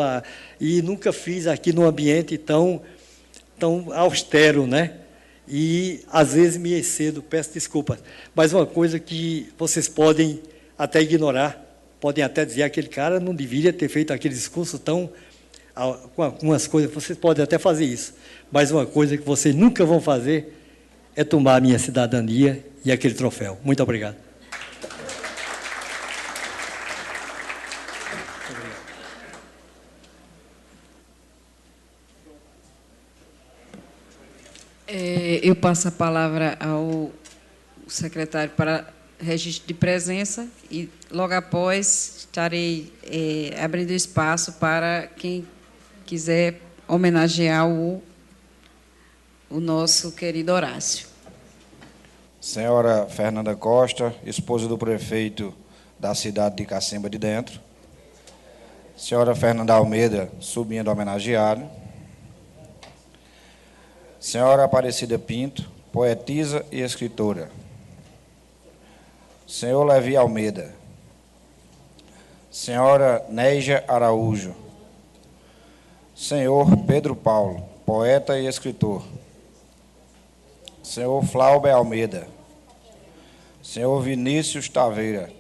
e nunca fiz aqui num ambiente tão austero, né? E, às vezes, me excedo, peço desculpas. Mas uma coisa que vocês podem até ignorar, podem até dizer, aquele cara não deveria ter feito aquele discurso tão... com algumas coisas, vocês podem até fazer isso. Mas uma coisa que vocês nunca vão fazer é tomar a minha cidadania e aquele troféu. Muito obrigado. Eu passo a palavra ao secretário para registro de presença e, logo após, estarei abrindo espaço para quem quiser homenagear o nosso querido Horácio. Senhora Fernanda Costa, esposa do prefeito da cidade de Cacimba de Dentro. Senhora Fernanda Almeida, sobrinha do homenageado. Senhora Aparecida Pinto, poetisa e escritora. Senhor Levi Almeida. Senhora Négia Araújo. Senhor Pedro Paulo, poeta e escritor. Senhor Flauber Almeida. Senhor Vinícius Taveira.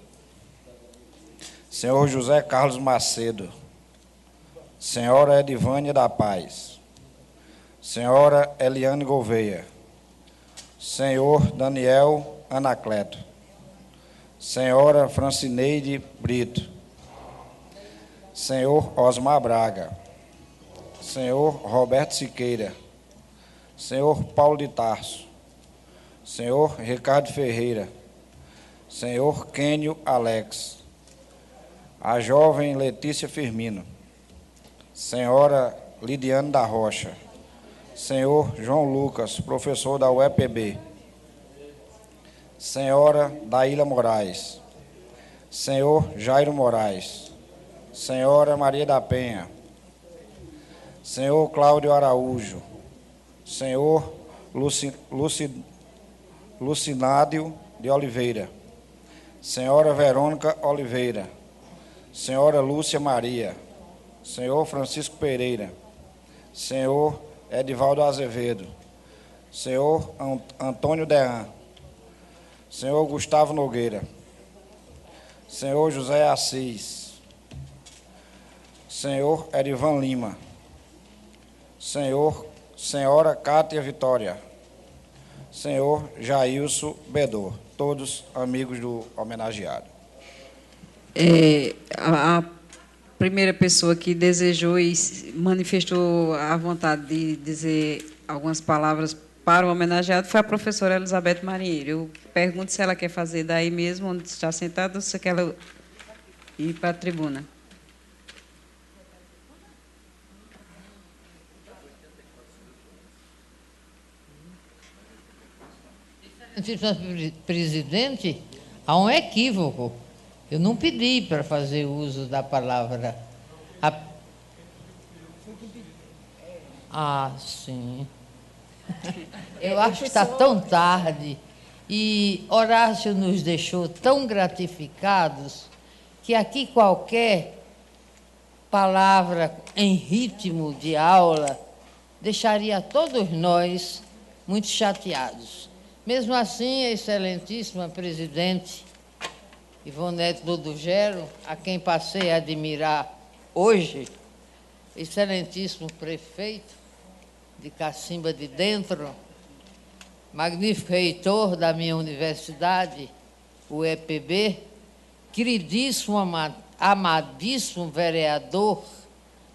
Senhor José Carlos Macedo. Senhora Edivânia da Paz. Senhora Eliane Gouveia. Senhor Daniel Anacleto. Senhora Francineide Brito. Senhor Osmar Braga. Senhor Roberto Siqueira. Senhor Paulo de Tarso. Senhor Ricardo Ferreira. Senhor Quênio Alex. A jovem Letícia Firmino. Senhora Lidiane da Rocha. Senhor João Lucas, professor da UEPB. Senhora Daíla Moraes. Senhor Jairo Moraes. Senhora Maria da Penha. Senhor Cláudio Araújo. Senhor Lucinádio de Oliveira. Senhora Verônica Oliveira. Senhora Lúcia Maria. Senhor Francisco Pereira. Senhor Edivaldo Azevedo. Senhor Antônio Dean. Senhor Gustavo Nogueira. Senhor José Assis. Senhor Erivan Lima. Senhora Cátia Vitória. Senhor Jailson Bedor. Todos amigos do homenageado. A primeira pessoa que desejou e manifestou a vontade de dizer algumas palavras para o homenageado foi a professora Elizabeth Marinheiro. Eu pergunto se ela quer fazer daí mesmo, onde está sentada, ou se quer ir para a tribuna. Presidente, há um equívoco. Eu não pedi para fazer uso da palavra. Sim. Eu acho que está tão tarde e Horácio nos deixou tão gratificados que aqui qualquer palavra em ritmo de aula deixaria todos nós muito chateados. Mesmo assim, a excelentíssima presidente Ivonete Dodugero, a quem passei a admirar hoje, excelentíssimo prefeito de Cacimba de Dentro, magnífico reitor da minha universidade, o EPB, queridíssimo, amadíssimo vereador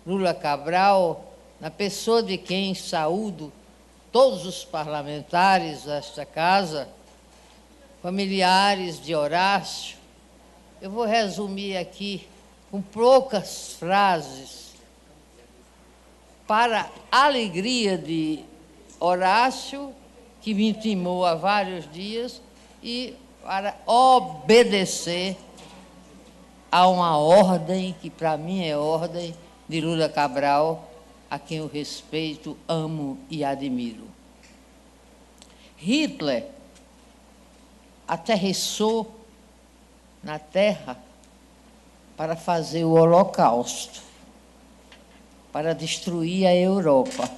Lula Cabral, na pessoa de quem saúdo todos os parlamentares desta casa, familiares de Horácio. Eu vou resumir aqui com poucas frases para a alegria de Horácio, que me intimou há vários dias, e para obedecer a uma ordem, que para mim é ordem, de Lula Cabral, a quem eu respeito, amo e admiro. Hitler aterrissou na terra para fazer o Holocausto, para destruir a Europa,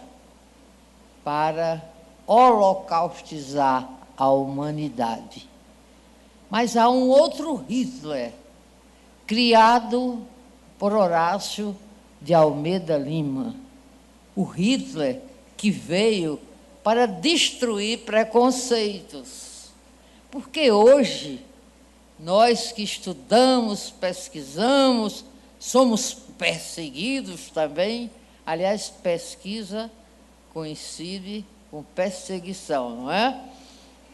para holocaustizar a humanidade. Mas há um outro Hitler, criado por Horácio de Almeida Lima. O Hitler que veio para destruir preconceitos. Porque hoje, nós que estudamos, pesquisamos, somos perseguidos também. Aliás, pesquisa coincide com perseguição, não é?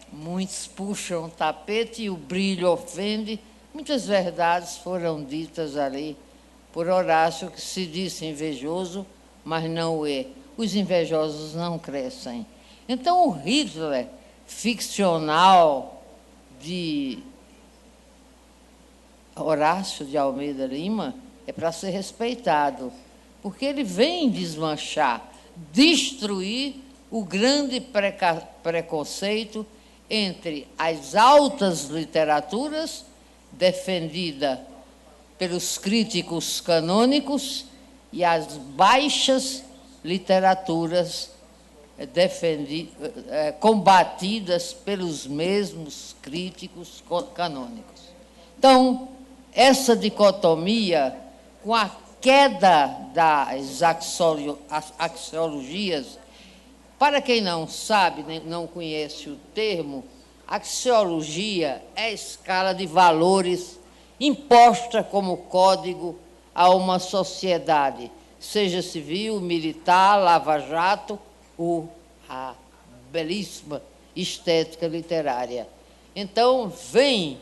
Muitos puxam o tapete e o brilho ofende. Muitas verdades foram ditas ali por Horácio, que se disse invejoso, mas não o é. Os invejosos não crescem. Então, o Hitler ficcional de Horácio de Almeida Lima é para ser respeitado, porque ele vem desmanchar, destruir o grande preconceito entre as altas literaturas, defendida pelos críticos canônicos, e as baixas literaturas combatidas pelos mesmos críticos canônicos. Então, essa dicotomia, com a queda das axiologias, para quem não sabe, não conhece o termo, axiologia é a escala de valores imposta como código a uma sociedade, seja civil, militar, lava-jato ou a belíssima estética literária. Então, vem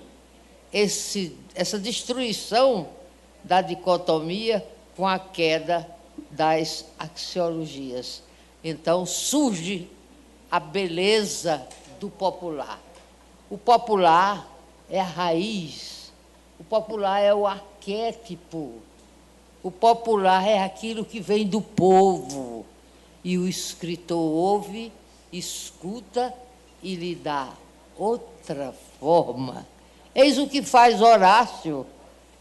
essa destruição da dicotomia com a queda das axiologias. Então, surge a beleza do popular. O popular é a raiz, o popular é o arquétipo, o popular é aquilo que vem do povo. E o escritor ouve, escuta e lhe dá outra forma. Eis o que faz Horácio,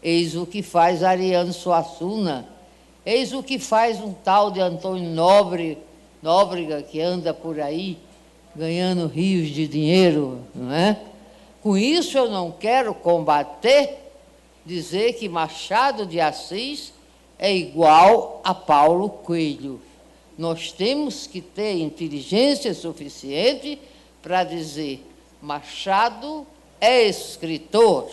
eis o que faz Ariano Suassuna, eis o que faz um tal de Antônio Nóbrega, que anda por aí ganhando rios de dinheiro, não é? Com isso eu não quero combater, dizer que Machado de Assis é igual a Paulo Coelho. Nós temos que ter inteligência suficiente para dizer: Machado é escritor,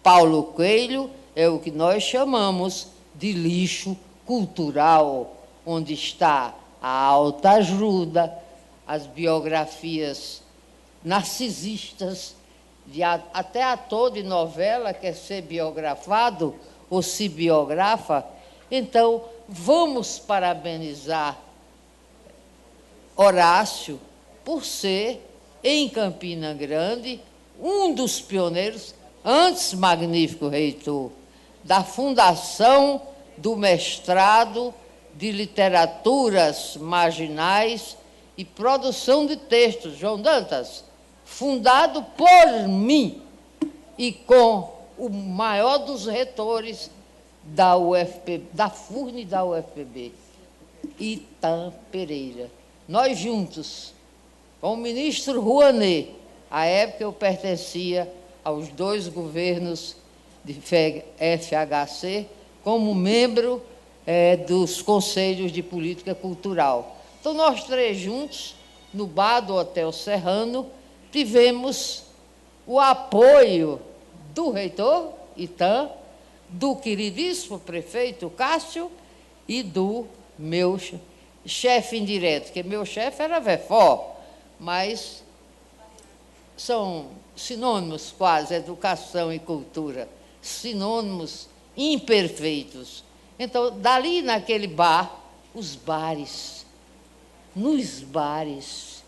Paulo Coelho é o que nós chamamos de lixo cultural, onde está a autoajuda, as biografias narcisistas, até ator de novela quer ser biografado ou se biografa. Então, vamos parabenizar Horácio por ser, em Campina Grande, um dos pioneiros, antes magnífico reitor, da fundação do mestrado de literaturas marginais e produção de textos, João Dantas, fundado por mim e com o maior dos retores da UFPB, da FURN e da UFPB, Itam Pereira. Nós juntos, com o ministro Rouanet, à época eu pertencia aos 2 governos de FHC, como membro dos Conselhos de Política Cultural. Então, nós 3 juntos, no bar do Hotel Serrano, tivemos o apoio do reitor Itam, do queridíssimo prefeito Cássio e do meu chefe indireto, que meu chefe era Vefó, mas são sinônimos quase, educação e cultura, sinônimos imperfeitos. Então, dali naquele bar, os bares, nos bares,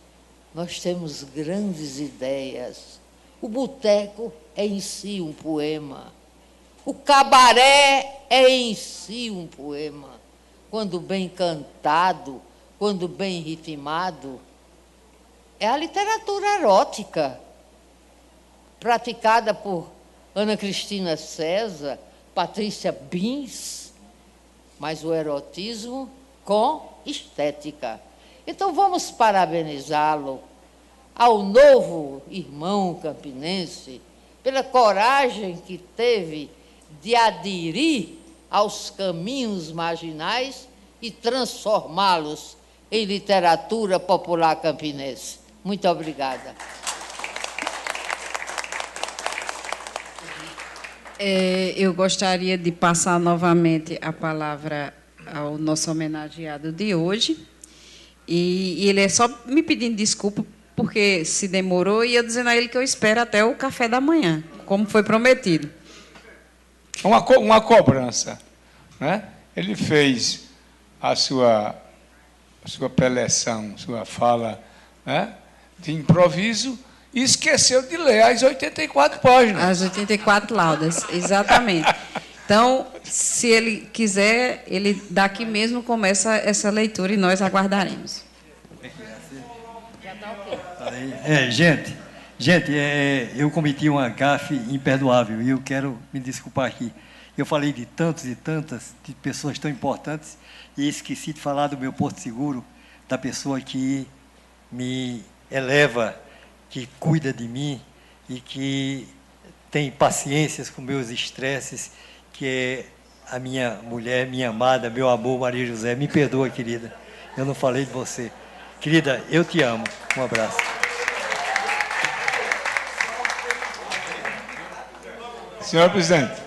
nós temos grandes ideias. O boteco é em si um poema. O cabaré é em si um poema. Quando bem cantado, quando bem ritmado, é a literatura erótica, praticada por Ana Cristina César, Patrícia Bins, mas o erotismo com estética. Então vamos parabenizá-lo, ao novo irmão campinense, pela coragem que teve de aderir aos caminhos marginais e transformá-los em literatura popular campinense. Muito obrigada. Eu gostaria de passar novamente a palavra ao nosso homenageado de hoje. E ele é só me pedindo desculpa, porque se demorou, e eu dizendo a ele que eu espero até o café da manhã, como foi prometido. Uma cobrança, né? Ele fez a sua preleção, sua fala, né, de improviso, e esqueceu de ler as 84 páginas. As 84 laudas, exatamente. Então, se ele quiser, ele daqui mesmo começa essa leitura e nós aguardaremos. Gente, eu cometi uma gafe imperdoável e eu quero me desculpar aqui. Eu falei de tantos e tantas de pessoas tão importantes e esqueci de falar do meu porto seguro, da pessoa que me eleva, que cuida de mim e que tem paciências com meus estresses, que é a minha mulher, minha amada, meu amor, Maria José. Me perdoa, querida, eu não falei de você. Querida, eu te amo. Um abraço. Senhor presidente.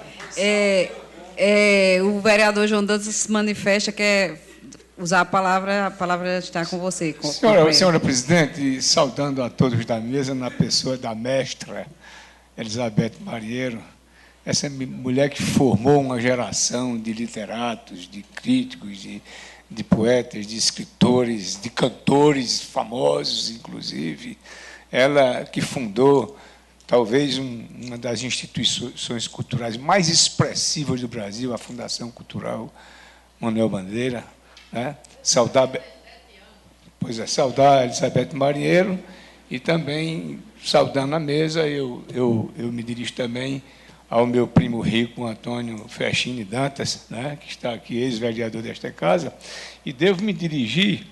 O vereador João Dantas se manifesta, quer usar a palavra está com você. Senhora presidente, saudando a todos da mesa, na pessoa da mestra Elizabeth Marieiro, essa mulher que formou uma geração de literatos, de críticos, de poetas, de escritores, de cantores famosos, inclusive. Ela que fundou, talvez, uma das instituições culturais mais expressivas do Brasil, a Fundação Cultural Manuel Bandeira, né? Saudar a Elizabeth Marinheiro e também, saudando a mesa, eu me dirijo também ao meu primo rico, Antônio Fechini Dantas, né, que está aqui, ex-vereador desta casa, e devo me dirigir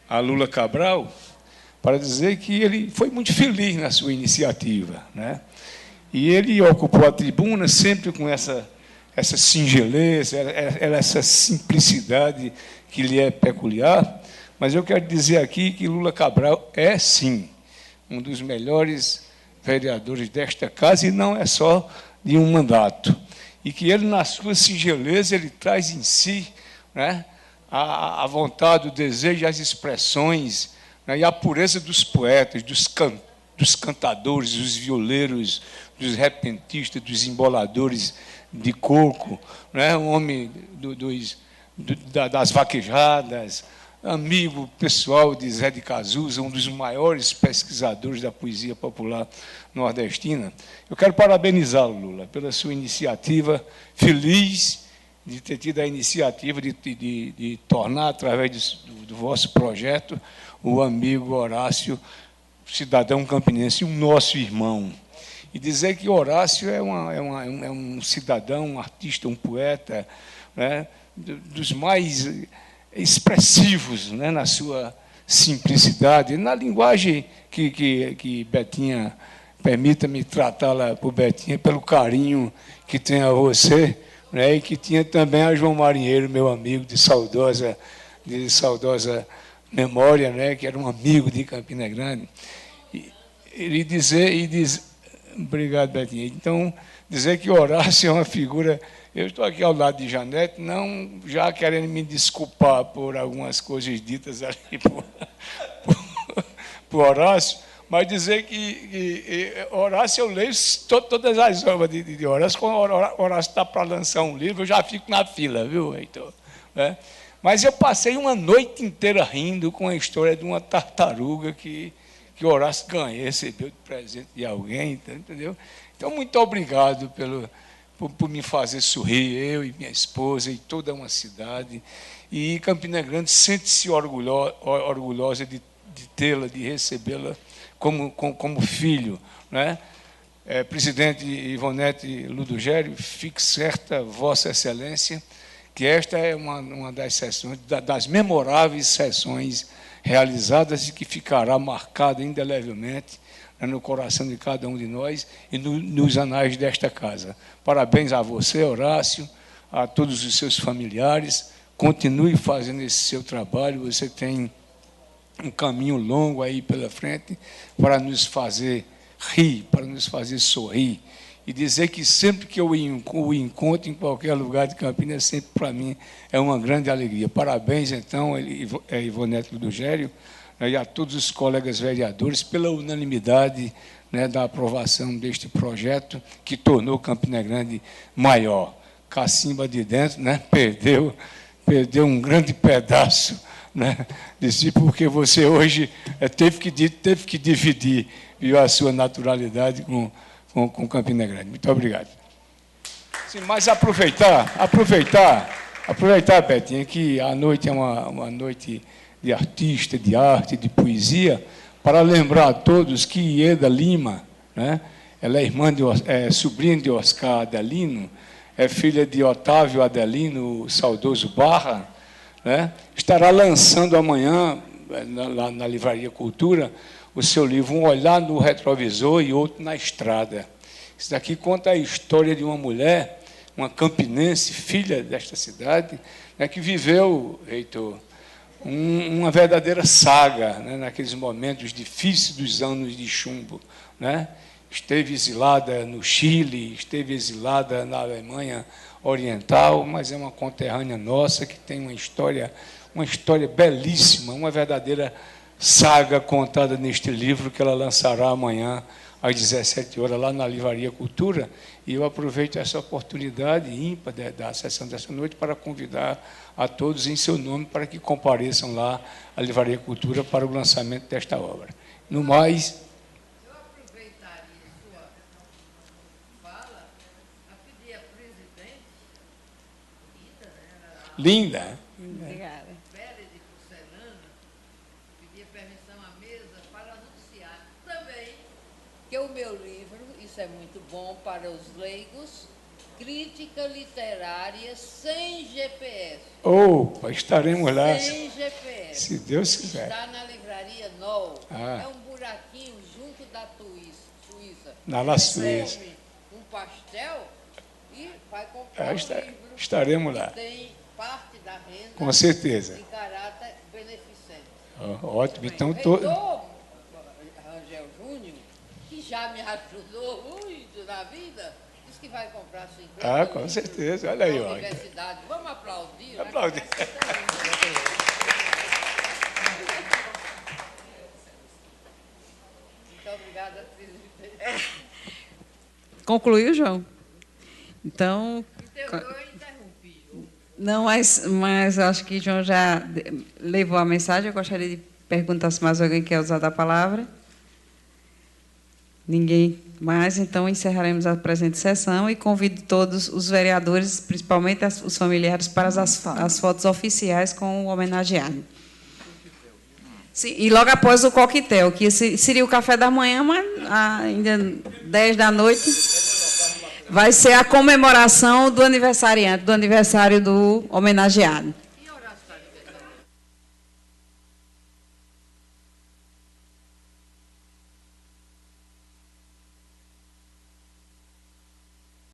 a Lula Cabral para dizer que ele foi muito feliz na sua iniciativa, né? E ele ocupou a tribuna sempre com essa singeleza, essa simplicidade que lhe é peculiar, mas eu quero dizer aqui que Lula Cabral é, sim, um dos melhores vereadores desta casa, e não é só de um mandato, e que ele, na sua singeleza, ele traz em si, né, a vontade, o desejo, as expressões, né, e a pureza dos poetas, dos cantadores, dos violeiros, dos repentistas, dos emboladores de coco, né, um homem das vaquejadas, amigo pessoal de Zé de Cazuza, um dos maiores pesquisadores da poesia popular nordestina. Eu quero parabenizá-lo, Lula, pela sua iniciativa, feliz de ter tido a iniciativa de tornar, através do vosso projeto, o amigo Horácio, cidadão campinense, um nosso irmão. E dizer que Horácio é um cidadão, um artista, um poeta, né, dos mais expressivos, né, na sua simplicidade, na linguagem que Betinha, permita-me tratá-la por Betinha, pelo carinho que tem a você, né, e que tinha também a João Marinheiro, meu amigo de saudosa memória, né, que era um amigo de Campina Grande. Obrigado, Betinha. Então, dizer que Horácio é uma figura... Eu estou aqui ao lado de Janete, não já querendo me desculpar por algumas coisas ditas ali por Horácio, mas dizer que Horácio, eu leio todas as obras de Horácio. Quando Horácio está para lançar um livro, eu já fico na fila, viu, Heitor? É. Mas eu passei uma noite inteira rindo com a história de uma tartaruga que Horácio ganhou, recebeu de presente de alguém, entendeu? Então, muito obrigado por me fazer sorrir, eu e minha esposa e toda uma cidade. E Campina Grande sente-se orgulhosa de tê-la, de recebê-la como filho, né? Presidente Ivonete Ludogério, fique certa, Vossa Excelência, que esta é uma das sessões, das memoráveis sessões realizadas e que ficará marcada indelevelmente, né, no coração de cada um de nós e nos anais desta casa. Parabéns a você, Horácio, a todos os seus familiares. Continue fazendo esse seu trabalho. Você tem um caminho longo aí pela frente para nos fazer rir, para nos fazer sorrir. E dizer que sempre que eu o encontro em qualquer lugar de Campinas, sempre para mim é uma grande alegria. Parabéns, então, Ivonete Ludogério, né, e a todos os colegas vereadores pela unanimidade, né, da aprovação deste projeto que tornou Campina Grande maior. Cacimba de dentro, né, perdeu um grande pedaço, né, porque você hoje teve que dividir, viu, a sua naturalidade com Campina Grande. Muito obrigado. Sim, mas aproveitar, Betinha, que a noite é uma noite de artista, de arte, de poesia, para lembrar a todos que Ieda Lima, né, ela é sobrinha de Oscar Adelino, é filha de Otávio Adelino, o saudoso Barra, né, estará lançando amanhã, lá na Livraria Cultura, o seu livro Um Olhar no Retrovisor e Outro na Estrada. Isso daqui conta a história de uma mulher, uma campinense, filha desta cidade, né, que viveu, Heitor, uma verdadeira saga, né, naqueles momentos difíceis dos anos de chumbo, né? Esteve exilada no Chile, esteve exilada na Alemanha Oriental, mas é uma conterrânea nossa que tem uma história belíssima, uma verdadeira saga contada neste livro que ela lançará amanhã às 17 horas lá na Livraria Cultura. E eu aproveito essa oportunidade ímpar da sessão dessa noite para convidar a todos em seu nome para que compareçam lá à Livraria Cultura para o lançamento desta obra. No mais, eu aproveitaria sua fala a pedir à presidente Linda. Obrigada. Pele de Porcelana, pedir permissão à mesa para anunciar também que o meu livro, isso é muito bom para os leigos, Crítica Literária sem GPS. Opa, estaremos lá. Sem GPS. Se Deus quiser. Está na Livraria NOL. Ah. É um buraquinho junto da Suíça. Na La Suíça. Come um pastel e vai comprar o livro. Estaremos lá. Tem parte da renda. Com certeza. De caráter beneficente. Ótimo. Então, Reitor Rangel Júnior, que já me ajudou muito na vida, disse que vai comprar 50 com certeza. Olha aí, ó. Universidade. Vamos aplaudir. Aplaudir. Muito obrigada, presidente. Concluiu, João? Então... Eu interrompi. Não, mas acho que João já levou a mensagem. Eu gostaria de perguntar se mais alguém quer usar da palavra. Ninguém mais, então encerraremos a presente sessão e convido todos os vereadores, principalmente os familiares, para as fotos oficiais com o homenageado. Sim, e logo após o coquetel, que seria o café da manhã, mas ainda 10 da noite, vai ser a comemoração do aniversário do homenageado.